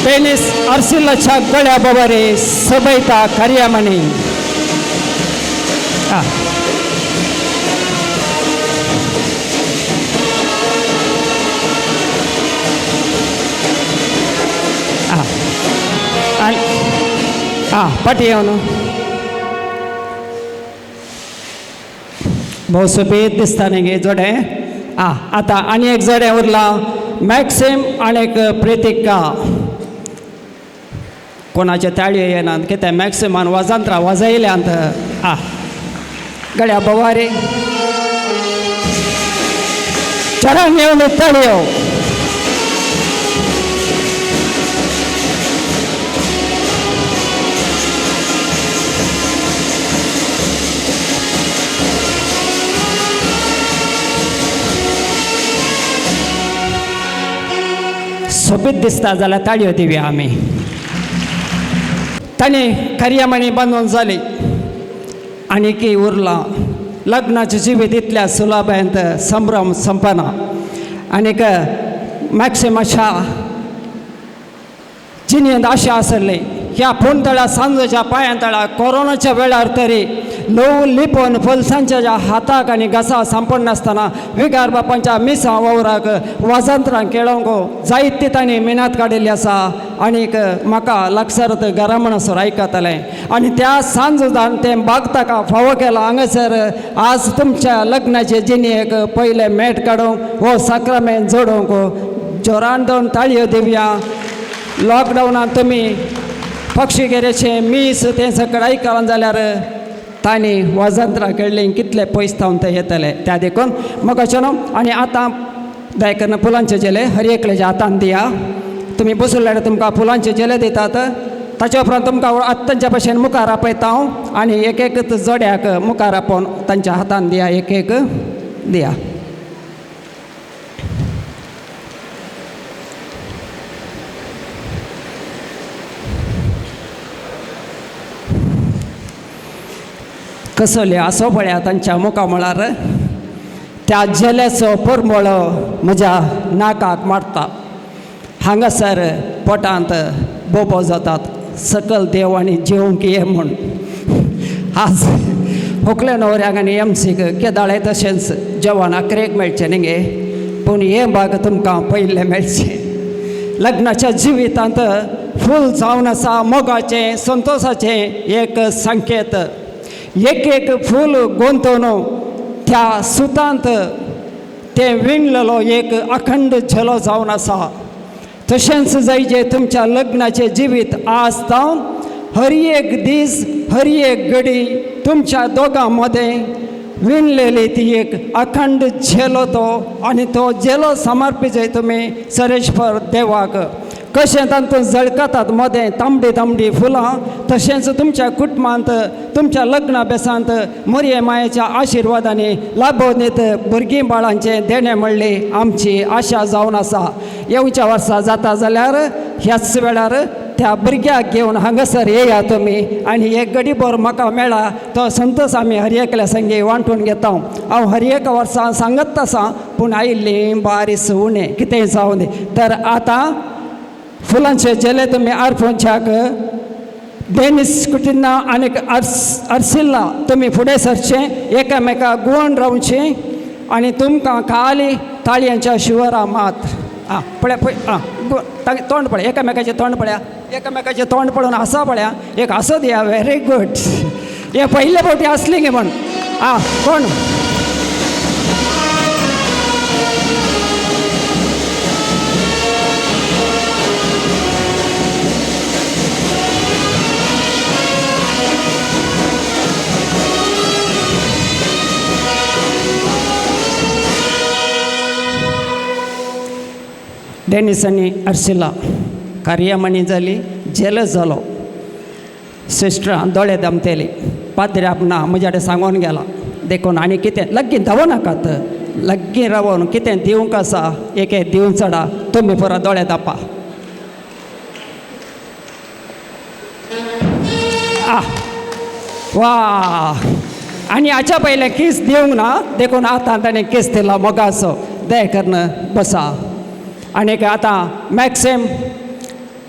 डेनिस अर्सिलाच्या गळ्या बवारे सबैता कार्यामणी पाठी येऊन भाऊ सोबीत दिसता नाही गे जोडे आता आणि एक जोड्या उरला मॅक्सिम आणि एक प्रितिका कोणाच्या ताळी येणार की त्या मॅक्सिमान वाजांत्रा वाजयल्यांत गळ्या बवारे चरण येऊन तळयो सोबीत दिसता जाल्यार ताळयो दिवया आमी ताणें कार्यामणी बांदून जाली आनी की उरला लग्नाचें जिवीत इतल्या सुलभांत संभ्रम संपना आनीक मॅक्सिमाच्या जिणेंत आशा आसली ह्या फोंडतळा सांजोच्या पांयांतळा कोरोनाच्या वेळार तरी ल्हव लिपोवन फुलसांच्या ज्या हाताक आनी घसा सांपड नासतना विगार बापांच्या मिसां वावराक वाजंत्रां केळोवंक जायती तांणी मेहनत काडिल्ली आसा आनीक म्हाका लागसार घरा म्हणसर आयकतलें आनी त्या सांजुदान तें बागताका फावो केला हांगासर आज तुमच्या लग्नाचे जिणेक पयलें मेट काडूंक हो साक्रामेंत जोडूंक जोरान दोन ताळयो दिवया लॉकडावनांत तुमी पक्षीगेरेचे मीस तें सकट आयकलां जाल्यार तांणी वाजंत्रां केल्लीं कितले पयस थावन ते येतले त्या देखून म्हाका न्हू आनी आतां दयकन फुलांचे जेले हर एकल्याच्या हातान दिया तुमी बसुल्ल्यार तुमकां फुलांचे जेले दितात ताचे उपरांत तुमकां आत्तांच्या भशेन मुखार आपयता हांव आनी एक एक जोड्याक मुखार आपोवन तांच्या हातान दिया एक एक दिया कसोले आसो पळया तांच्या मुखामळार त्या जेल्याचो परमळो म्हज्या नाकाक मारता हांगासर पोटांत बोबो जातात सकल देव आनी जेवंक ये म्हूण आज व्हंकले न्हवऱ्याक आनी एमसीक केदाळे तशेंच जेवण अकरेक मेळचें न्ही गे पूण हें भाग तुमकां पयलें मेळचें लग्नाच्या जिवितांत फूल जावन आसा मोगाचें संतोशाचें एक संकेत एक एक फूल गुंतवन त्या सुतांत तें विणलेलो एक अखंड झेलो जावन आसा तशेंच जायचे तुमच्या लग्नाचें जिवीत आज जावन हर एक दीस हर एक घडी तुमच्या दोगां मदें विणलेली ती एक अखंड झेलो तो आनी तो झेलो समर्पित तुमी सरेश्वर देवाक कशें तातूंत जळकतात मदें तांबडी तांबडी फुलां तशेंच तुमच्या कुटुंबांत तुमच्या लग्ना बेसांत मोरये मायेच्या आशिर्वादांनी लाभोनीत भुरगीं बाळांचें देणें म्हणली आमची आशा जावन आसा येवच्या वर्सा जाता जाल्यार ह्याच वेळार त्या भुरग्याक घेवन हांगासर येया तुमी आनी एक गडीभर म्हाका मेळा तो संतोश आमी हर एकल्या संगी वांटून घेता हांव हर एक वर्सा सांगत आसा पूण आयिल्लीं बारीस उणें कितेंय जावं दी तर आतां फुलांचे जेले तुमी अर्पोवच्याक डेनिस कुटिना आनी अर्सिला तुमी फुडें सरचें एकामेकाक गुवोन रावचें आनी तुमकां खाली ताळयांच्या शिवरा मात पळय पळय तोंड पळय एकामेकाचें तोंड पळया एकामेकाचें तोंड पळोवन हांसा पळया एक हांसो दिया वेरी गूड हे पयले फावटी आसली गे म्हण कोण डेनिस आनी अर्सिला कार्यामणी जाली जेलस जालो सिस्टरां दोळे दामतेली पाद्री आपणा म्हज्या कडेन सांगून गेला देखून आनी कितें लग्गी धांवो नाकात लग्गी रावून कितें दिवंक आसा एक दिवन चडा तुमी परत दोळे दापा वा आनी हाच्या पयलें किस दिवंक ना देखून आतां ताणें किस दिला मोगाचो दय करन बसा आनीक आतां मॅक्सिम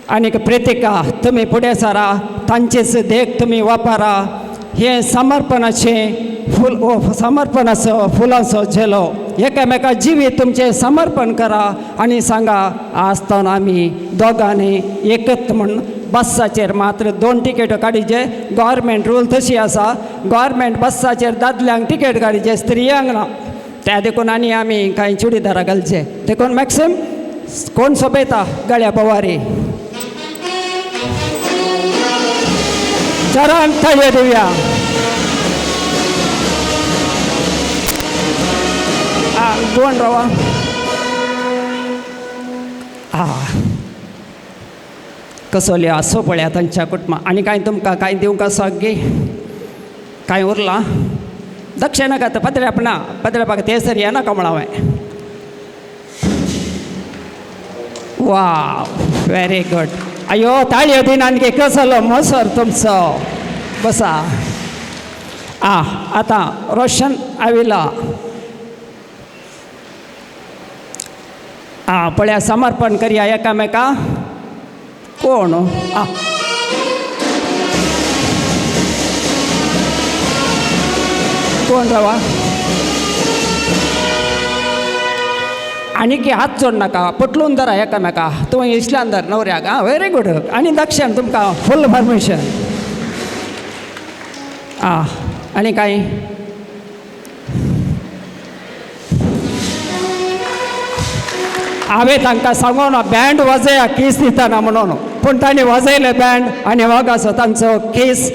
आणि प्रितिका तुम्ही पुढे सारा तांचेच देख तुम्ही वापरा हे समर्पणाचे समर्पणाचं फुलांचं झेलो एकामेका जीवी तुमचे समर्पण करा आणि सांगा आसतना आम्ही दोगांनी एकत म्हण बसाचेर मात्र 2 तिकेट काडीचे गव्हर्मेंट रूल तशी आसा गव्हर्मेंट बसाचेर दादल्यांक तिकेट काडीचे स्त्रियांक ना त्या देखून आनी आमी कांय चुडीदारा घालचे देखून मॅक्सिम कोण सोबयता गळ्या बवारी चरण थाळयो दिवया दोन रवा कसोली आसो पळया तांच्या कुटुंबा आनी कांय तुमकां कांय दिवंक आसा गे कांय उरलां दक्षिणा खात पत्र्यापाक ते सर येना कमळा हांवें वाव व्हेरी गुड अयो ताळयो दिन आणखी कसलो मोसर तुमचो बसा आतां रोशन आविला पळया समर्पण करया एकामेका कोण कोण रावा आनी की हात जोड नाका पटलून धरा एकामेका तुवें इश्ल्यान धर नवऱ्याक व्हेरी गूड आनी दक्षिण तुमकां फूल परमिशन आनी कांय हांवें तांकां सांगून बँड वाजया केस दितना म्हणून पूण तांणी वाजयले बँड आनी हो आसा तांचो केस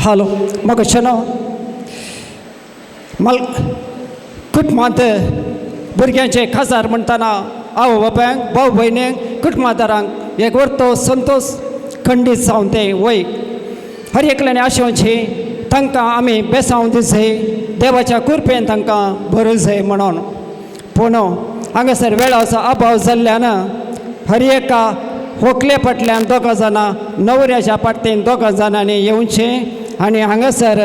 हॅलो म्हाका शनो कुटुंबांत भुरग्यांचे खासार म्हणटना आवय बापायक भाव भयणीक कुटुंबादारांक एक वर्तो संतोश खंडीत जावन ते वय हर एकल्याने आशेवची तांकां आमी बेसांव दिसय देवाच्या कृपेन तांकां भरूं जाय म्हणून पूण हांगासर वेळाचो अभाव जाल्ल्यान हर एका व्हंकले फाटल्यान 2 जाणां नवऱ्याच्या पाटेन 2 जाणांनी येवचें आनी हांगासर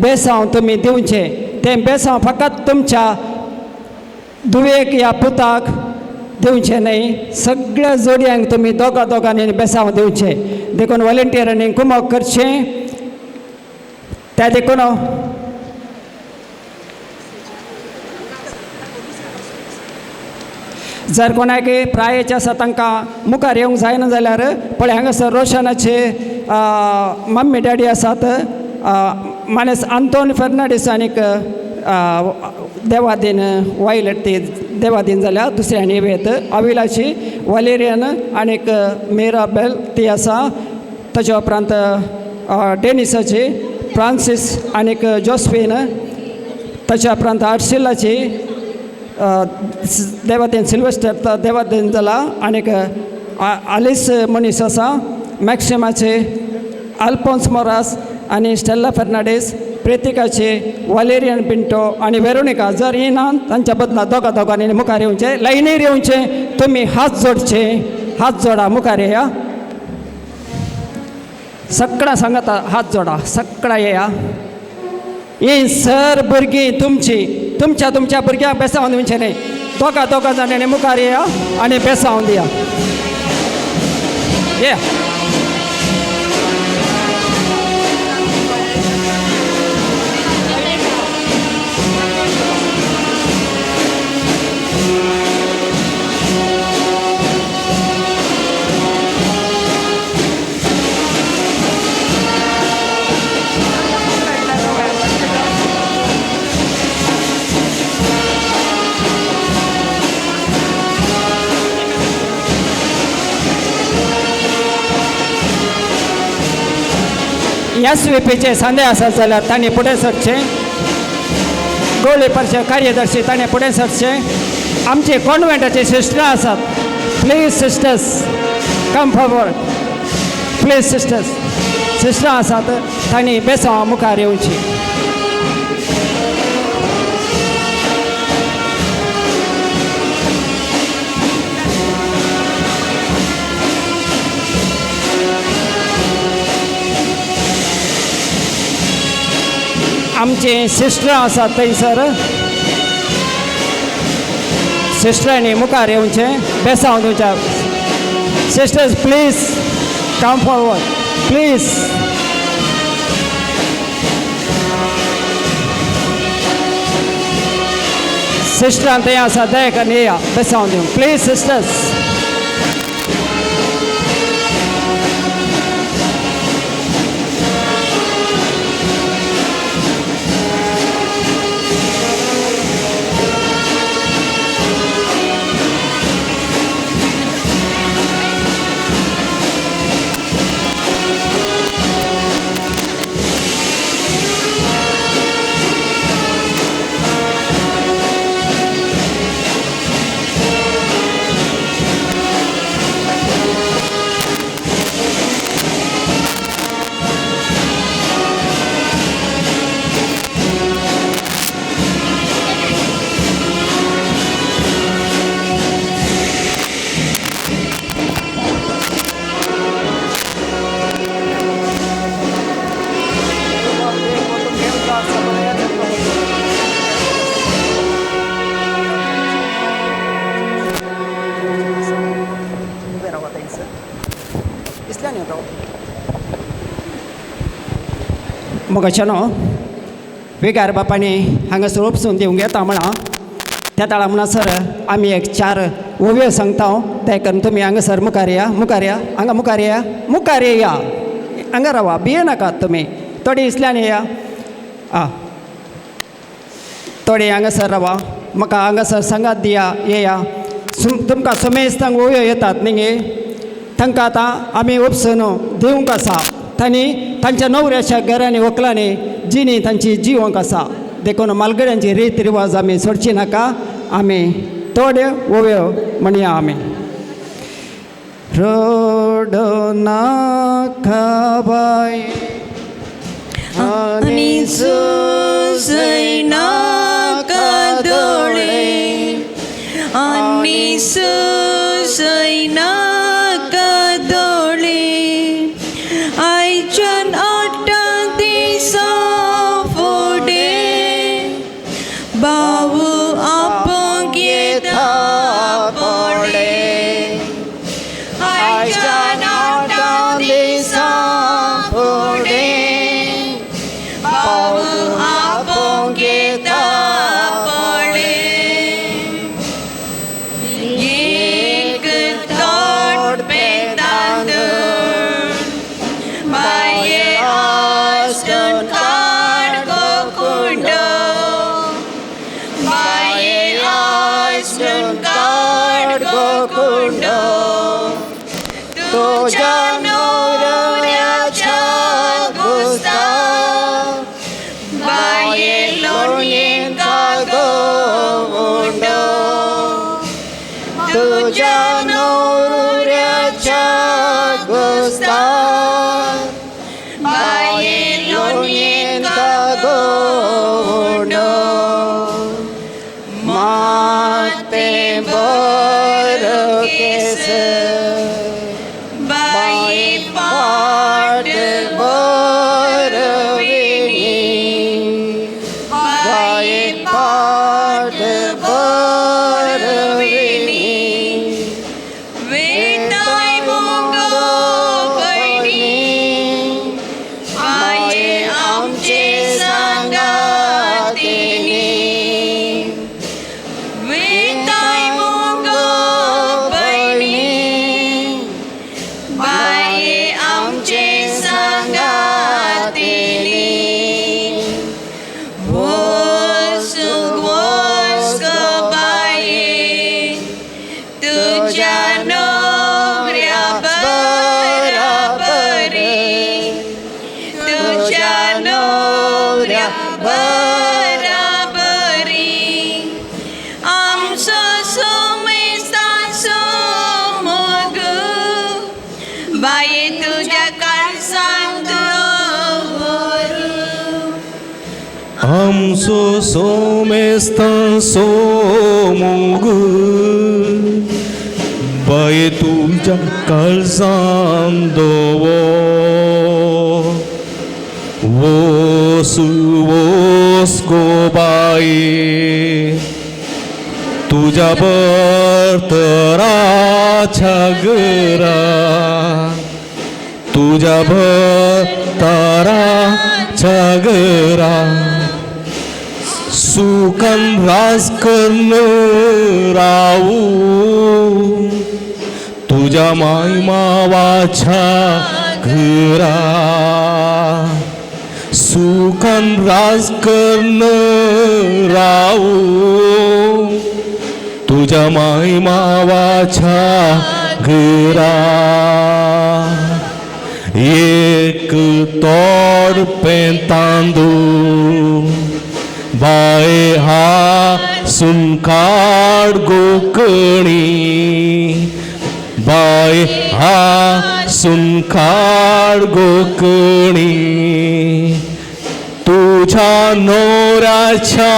बेसांव तुमी दिवचें तें बेसांव फकत तुमच्या धुवेक या पुताक दिवचें न्हय सगळ्या जोडयांक तुमी दोगांनी बेसांव दिवचें देखून वॉलंटियरांनी कुमक करचें त्या देखून जर कोणाक प्रायेचे आसा तांकां मुखार येवंक जायना जाल्यार पळय हांगासर रोशनाचे मम्मी डॅडी आसात मानेस आंतोन फर्नांडीस आनीक देवादीन वायलेट ती देवादीन जाल्या दुसऱ्यांनी वेत अविलाची वलेरियन आनीक मेराबेल ती आसा ताच्या उपरांत डेनिसाची फ्रांसीस आनीक जोस्फीन ताच्या उपरांत आर्शिलाची देवादीन सिल्वेस्टर देवादीन जाला आनीक आलिस मनीस आसा मॅक्सिमाचे अल्फोन्स मोरास आनी स्टेला फर्नांडीस प्रितिकाचे वलेरियन पिंटो आनी वेरोनिका जर येना तांच्या बदला दोगांनी मुखार येवचे लायनीर येवचे तुमी हात जोडचे हात जोडा मुखार येया सगळ्यां सांगता हात जोडा सगळ्यां येया ही सर भुरगीं तुमची तुमच्या भुरग्यांक बेसांव दिवचें न्हय दोगा जाणांनी मुखार येया आनी बेसांव दिया या SVPचे सांदे आसात जाल्यार तांणी फुडें सरचें. गोळीपरचे कार्यदर्शी ताणें फुडें सरचें. आमचे कॉन्व्हेंटाचे सिस्टर्स आसात, please sisters come forward. Please sisters, sister आसात तांणी बेसांव मुखार येवची. आमचे सिस्टर आसात थंयसर, सिस्टरांनी मुखार येवचें, बेसांव दिवच्या. Sisters please come forward, please. सिस्टरां थंय आसा, दया करून येया बेसांव दिवंक. Please sisters. मोगाच्या न्हू विगार बापांनी हांगासर उपसून दिवंक येता म्हणा. त्या ताळा म्हणसर आमी एक 4 ओव्यो सांगता. ते करून तुमी हांगासर मुखार या, मुखार या, हांगा मुखार या, मुखार येया. हांगा रावा, भिये नाकात तुमी. थोडी इतल्यान येया. आं, थोडी हांगासर रावा. म्हाका हांगासर सांगात दिया, येया. तुमकां सुमेस्तांक ओव्यो येतात न्ही, तांकां आतां आमी उपसून दिवंक आसा. तांणी तांच्या न्हवऱ्याच्या घरांनी व्हंकलांनी जिणी तांची जिवंक आसा. देखून मालगड्यांची रीत रिवाज आमी सोडची नाका. आमी थोड्यो ओव्यो म्हणया. आमी रडो नाका बाय आनी सुजय नाका दोळे, आनी सुजय नाका दोळे. आयच्यान 8 दिसां फुडें बाबू आपोंक येता पडे. आयच्यान 8 दिसां फुडें बाबू आपोंक येता पडे. एक तोट तांदूळ बाये आसून काडको कुंडो, बाये आसून काडको कुंडो. तुज्या न्हवऱ्याच्या घुस्ता बाये लोणयेन कागो उंडो. तुज्या न्हवऱ्याच्या घुस्ता बाये लोणयेन बराबरी आमचो सोमेस्ताचो मोग बाये तुझ्या काळजांत दवर आमचो सोमेस्ताचो मोग बाये तुझ्या काळजांत दवर वोस वोस गो बाये तुझ्या बर्तराच्या घरा तुझ्या बर्तराच्या घरा सुखन राज करण राहू तुझ्या माय मावाच्या घरा सुखन राज करण राहू तुझ्या माय मावाच्या घरा एक तोड पें तांदूळ बाये हा सुनकाड गोकणी बाय हा सुनकाड गोकणी तुझ्या नवऱ्याच्या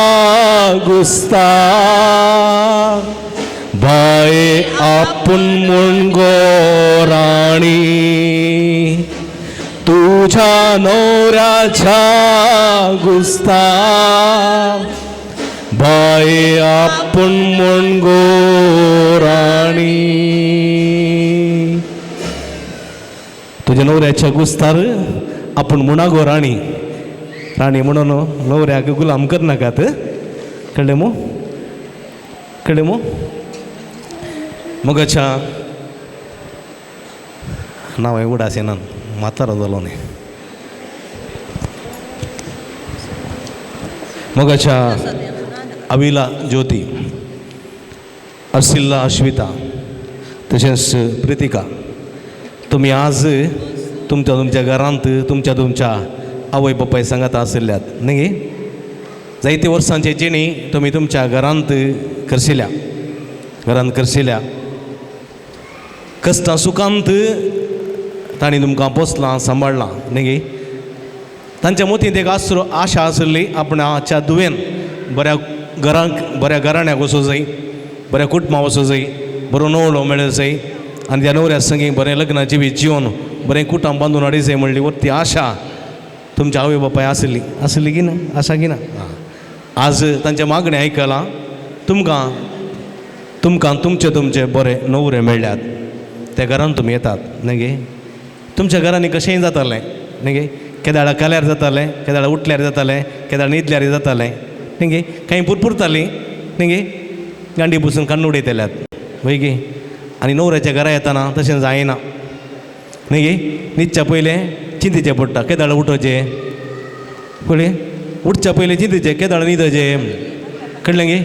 गुस्ता बाये आपण म्हण गो राणी तुझ्या नवऱ्याच्या गुस्ता बाये आपण म्हण गो राणी तुझ्या नवऱ्याच्या गुस्तार आपण म्हणा गो राणी राणी म्हणून नवऱ्याक गुलाम कर नाकात कळले मो मगाच्या नाव आहे उडासेनान म्हातारो जालो न्ही मगाच्या अविला ज्योती अर्सिल्ला अश्विता तशेंच प्रितिका तुमी आज तुमच्या घरांत तुमच्या आवय बापाय सांगात आशिल्ल्यात न्ही जायते वर्सांचे जिणी तुमी तुमच्या घरांत करशिल्या कश्टां सुखांत तांणी तुमकां पोसलां सांबाळलां न्ही तांच्या मतींत एक आशा आशिल्ली आपणाच्या दुवेन बऱ्या घराण्याक वचूं जाय बऱ्या कुटुंबां वचूं जाय बरो नवरो मेळूं जाय आनी त्या नवऱ्या संगी बरें लग्न जिवीत जिवन बरें कुटुंब बांदून हाडी जाय म्हणली ती आशा तुमच्या आवय बापाय आशिल्ली की ना आशा की ना आज तांच्या मागणी आयकलां तुमकां तुमचे बरे नवरे मेळ्ळ्यात त्या घरान तुमी येतात न्ही तुमच्या घरांनी कशेंय जातालें न्ही केदाळा काल्यार जातालें केदाळा उठल्यार जातालें केदाळ न्हिदल्यार जातालें न्ही कांय पुरपुरतालीं न्ही गांडी बसून कान्न उडयताल्यात वय गे आनी नवऱ्याच्या घरा येताना तशें जायना न्ही न्हिदच्या पयलें चिंतीचें पडटा केदाळ उठोवचें पळय उठच्या पयलें चिंतीचें केदाळ न्हिदचें कळलें गे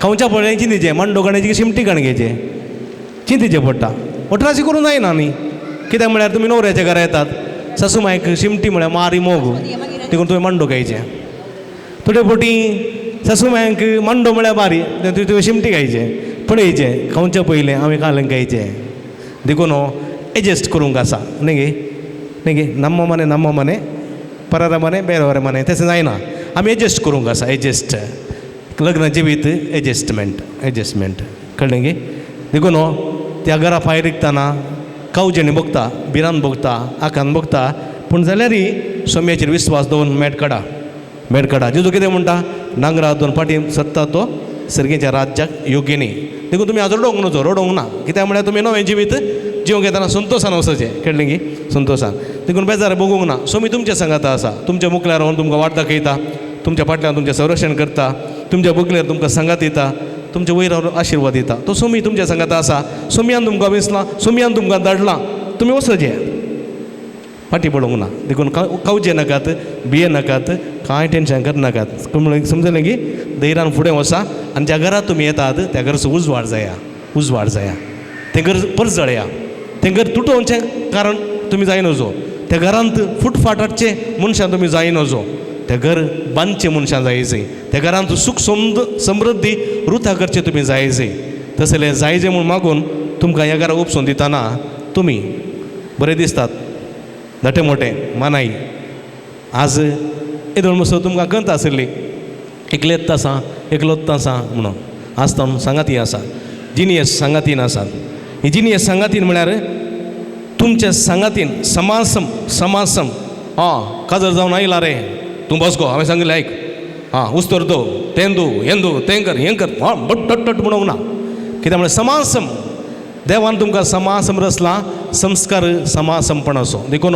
खावच्या पयलें चिंतीचें मांडो काडण्याची शिमटी काणगेचें चिंतीचें पडटा अठराशी करूं जायना न्ही कित्याक म्हळ्यार तुमी नवऱ्याच्या घरा येतात सासू मायक शिमटी म्हळ्यार मारी मोग देखून तुवें मांडो खायचें थोडे फावटी सासू मायक मांडो म्हळ्यार मारी तुवें शिमटी खायचें पळयचें खावच्या पयलें हांवें कालें खायचें देखून एडजस्ट करूंक आसा न्ही नम्म मने परार मने बेरवार मने तशें जायना आमी एडजस्ट करूंक आसा एडजस्ट लग्न जिवीत एडजस्टमेंट कळ्ळें गे देखून त्या घरा भायर विकताना कावजेनी बघता बिरान बघता आकान बघता पूण जाल्यारय सोम्याचेर विस्वास दवरून मेट काडा जेजू कितें म्हणटा नांगरा दोन फाटी सत्ता तो सर्गेच्या राज्याक योग्य न्ही देखून तुमी आज रडोंक ना कित्याक म्हळ्यार तुमी नवें जिवीत जिवंक येताना संतोशान वचचें कळ्ळें गी संतोशान देखून बेजार बगूंक ना सोमी तुमच्या संगात आसा तुमच्या मुखल्यार रावन तुमकां वाट दाखयता तुमच्या फाटल्यान तुमचें संरक्षण करता तुमच्या बुगल्यार तुमकां सांगात दिता तुमच्या वयर आशिर्वाद दिता तो सोमी तुमच्या संगात आसा सोमयान तुमकां विसलां सोमयान तुमकां धाडलां तुमी वचचें फाटी पडोंक ना देखून कावचे नाकात भिये नाकात कांय टेन्शन करनाकात समजलें की धैर्यान फुडें वचा आनी ज्या घरात तुमी येतात त्या घराचो उजवाड जाया तें घर परत जळया तें घर तुटोवचें कारण तुमी जाय नजो त्या घरांत फुटफाट हाडचें मनशान तुमी जाय नजो तें घर बांदचें मनशां जायचें त्या घरांत सुख समृद्धी रुथा करचें तुमी जायचें तसलें जायचें म्हूण मागून तुमकां ह्या घरा उपसून दितना तुमी बरें दिसतात धाटे मोठे मानाई आज येदोळ मसो तुमकां गंत आशिल्ली एकलेच आसा एकलोत आसा म्हणून आज तो सांगाती आसा जिनियस सांगातीन आसात ही जिनियस सांगातीन म्हळ्यार तुमच्या सांगातीन समासम काजर जावन आयला रे तूं बसको हांवें सांगिल्लें आयक उस्तर दो तें कर हें कर बट म्हणूंक ना कित्याक म्हळ्यार समासम देवान तुमकां समासम रचला संस्कार समासमपणाचो देखून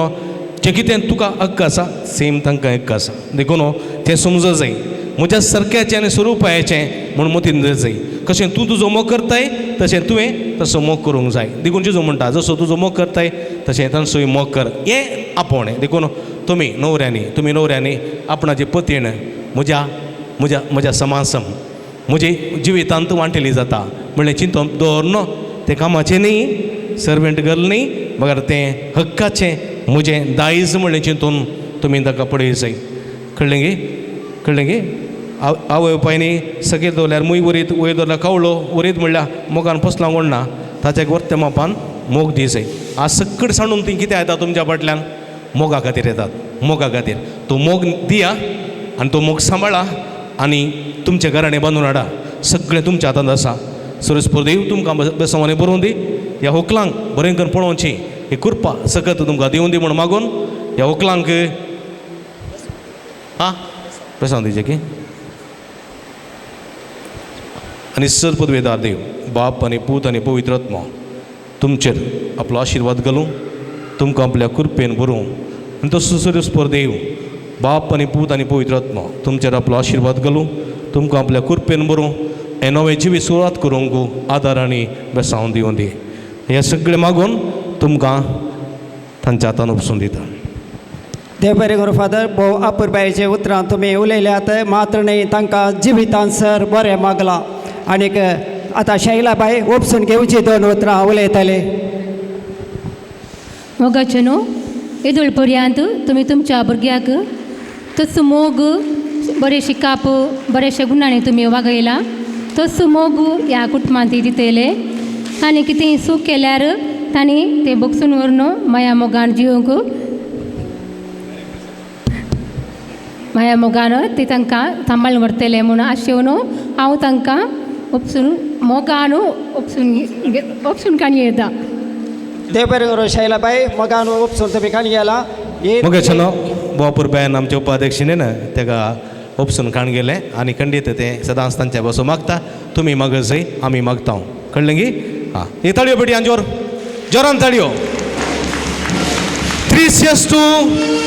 जें कितें तुका हक्क आसा सेम तांकां हक्क आसा देखून तें समजूं जाय म्हज्या सारक्याचें आनी स्वरुपाचें म्हूण मतीन जाय कशें तूं तुजो मोग करताय तशें तुवें तसो मोग करूंक जाय देखून जेजू म्हणटा जसो तुजो मोग करताय तशें तसोय मोग कर हें आपोवणें देखून तुमी न्हवऱ्यांनी आपणाची पतीण म्हज्या समासम म्हजे जिवितांत वांटेली जाता म्हणलें चिंतून दवरनो तें कामाचें न्ही सर्वेंट गर्ल न्ही मगर तें हक्काचें म्हजें दायज म्हणलें चिंतून तुमी ताका पळय जाय कळ्ळें गे आवय बापायनी सगळे दवरल्यार मूय वरीत वयर दवरल्यार कावळो वरीत म्हणल्यार मोगान फसलां कोणना ताच्या वर्त्या मापान मोग दी जाय आज सक्कड सांडून ती कितें येता तुमच्या फाटल्यान मोगा खातीर येतात मोगा खातीर तो मोग दिया आनी तो मोग सांबाळा आनी तुमच्या घराणें बांदून हाडा सगळें तुमच्या हातांत आसा सरस्पर देव तुमकां बेसवांनी बरोवन दी ह्या व्हंकलांक बरें करून पळोवची ही कृपा सकत तुमकां दिवन दी म्हूण मागून ह्या व्हंकलांक बेसवान दिवचें की आनी सर्पद्वेदार देव बाप आनी पूत आनी पवित्र आत्मा तुमचेर आपलो आशिर्वाद घालूं तुमकां आपल्या कृपेन भरूं आनी तो सरस्पर देव बाप आनी पूत आनी पवित्र आत्मा तुमचेर आपलो आशिर्वाद घालूं तुमकां आपल्या कृपेन भरूं हे नवे जिवी सुरवात करूंक आदार आनी बेसांव दिवन दी हे सगळें मागून तुमकां तांच्या हातान उपसून दिता देव बरें करूं फादर भोव आपुरबायेचे उतरां तुमी उलयल्यात मात्र न्ही तांकां जिवितांत सर बरें मागलां आनीक आतां शैलाबाई उपसून घेवची 2 उतरां उलयतले मोगाचे न्हू येदोळ पर्यांत तुमी तुमच्या भुरग्याक तसो मोग बरे शिकाप बरेशे गुणांनी तुमी वागयला तसो मोग ह्या कुटुंबांत दितले आनी कितें सूख केल्यार तांणी तें बगसून व्हरून माया मोगान जिवंक माया मोगान ते तांकां सांबाळून व्हरतले म्हूण आशेवन हांव तांकां उपसून मोगान उपसून काणी येता देव बरें करूं शैलाबाई मोगान उपसून तुमी काणी गेला मोगाचें नांव बापूर बायन आमच्या उपाध्यक्षिणेन ताका उपसून काण गेलें आनी खंडीत तें सदांच तांच्या बसो मागता तुमी मागत जाय आमी मागता कळ्ळें गी हे ताळयो बेटी जोर जोरान ताळयो 3 years to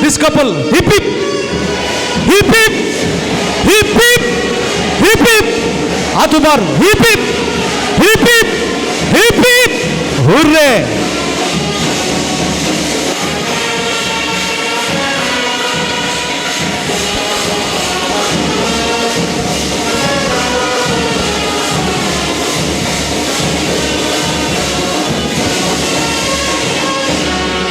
this couple hip hip hip hip hip hip hip hip हाथ उबार hip hip hip hip hip hip hurre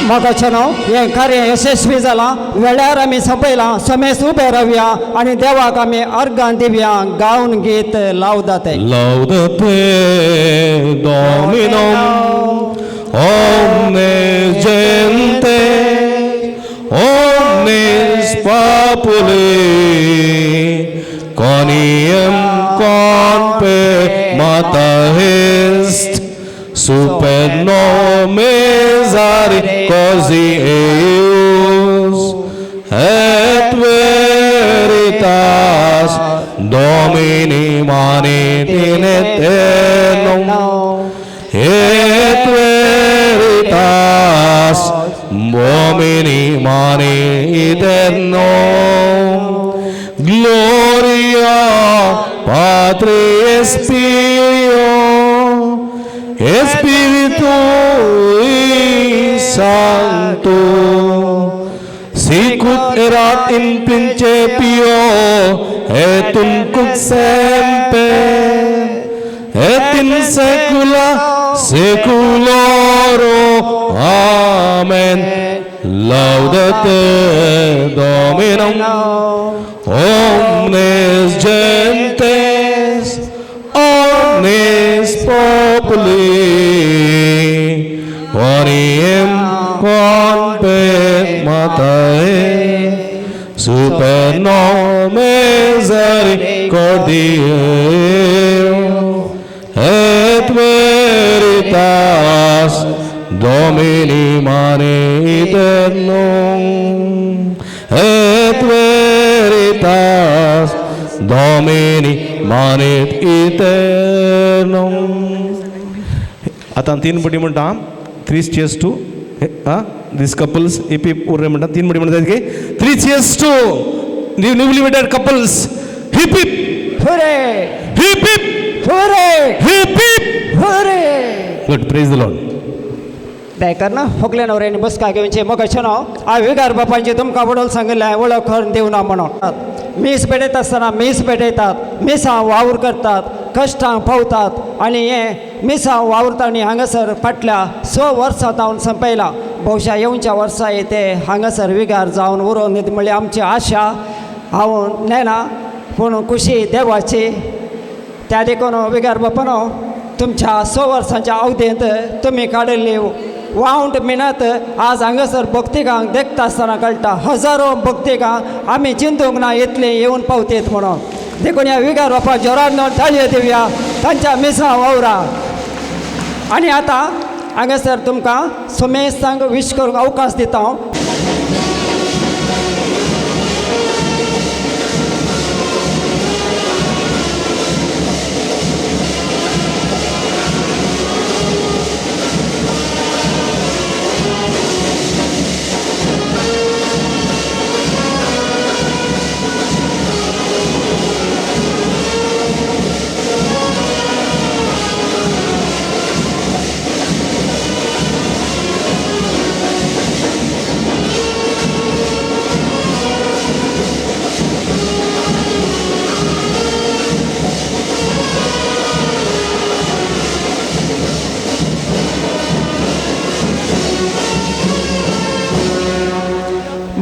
मोगाचें नांव हें कार्य यशस्वी जालां वेळार आमी सोंपयलां समेस उबे रावया आनी देवाक आमी अर्गां दिवया गावन गीत लावदाते Laudate Dominum omnes gente omnis populi conium conpe mata est super nomes aricosi eius et veritas Domini manit in eternum et veritas Domini manit eternum Gloria Patri Spiritui Sancto Sicut erat in principio et nunc semper et in saecula saeculorum. Amen. Laudate Dominum omnes gentes omnis populi quoniam conpematae super nomen misericordiae et veritas Domini manet eternum et veritas Domini manet eternum. आता 3 बडी म्हणटा 3 cheers to these couples if urre म्हणटा 3 बडी म्हणतात की 3 cheers to newly wedded couples. Hip hip hooray, hip hip hooray, hip hip. hooray. Good, praise the Lord. दायकरना होकले नवऱ्याने बसका घेऊनचे मग अशें हांव विगार बापांची तुमकां वडोल सांगिल्लें वळख करून दिवना म्हणून. मीस पेटयता आसतना मीस पेटयतात, मिसां वावर करतात, कश्टांक पावतात आनी हे मिसां वावरतांनी हांगासर फाटल्या 6 वर्सां जावन संपयला. भोवशा येवच्या वर्सां ते हांगासर विगार जावन उरोन येता म्हणल्यार आमची आशा हांव नेना पूण खुशी देवाची. त्या देखून विगार बापानो तुमच्या 6 वर्सांच्या अवधेंत तुमी काडिल्ली वावंट मिनत आज हांगासर भक्तिकांक देखता आसतना कळटा. हजारो भक्तिकांक आमी चिंतूंक ना इतले येवन पावतेत म्हणून. देखून ह्या विगार बापा जोरान ताळयो दिवया तांच्या मिसां वावरा. आनी आतां हांगासर तुमकां सुमेस्तांक विश करूंक अवकाश दिता हांव.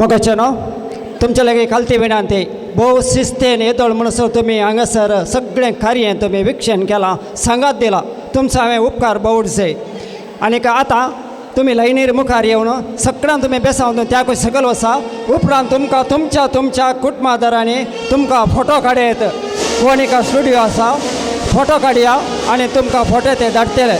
मगाचे न्हू तुमचे लगे खालती विनंती भोव शिस्तेन येतोळ म्हणसर तुमी हांगासर सगळें कार्य तुमी विक्षण केलां, सांगात दिला. तुमचो हांवें उपकार बावडचे. आनीक आतां तुमी लायनीर मुखार येवन सगळ्यांक तुमी बेसावन त्याकूय सकल वसा. उपरांत तुमकां तुमच्या कुटुंबादारांनी तुमकां फोटो काडयत. कोणिका स्टुडियो आसा, फोटो काडया आनी तुमकां फोटो ते धाडटले.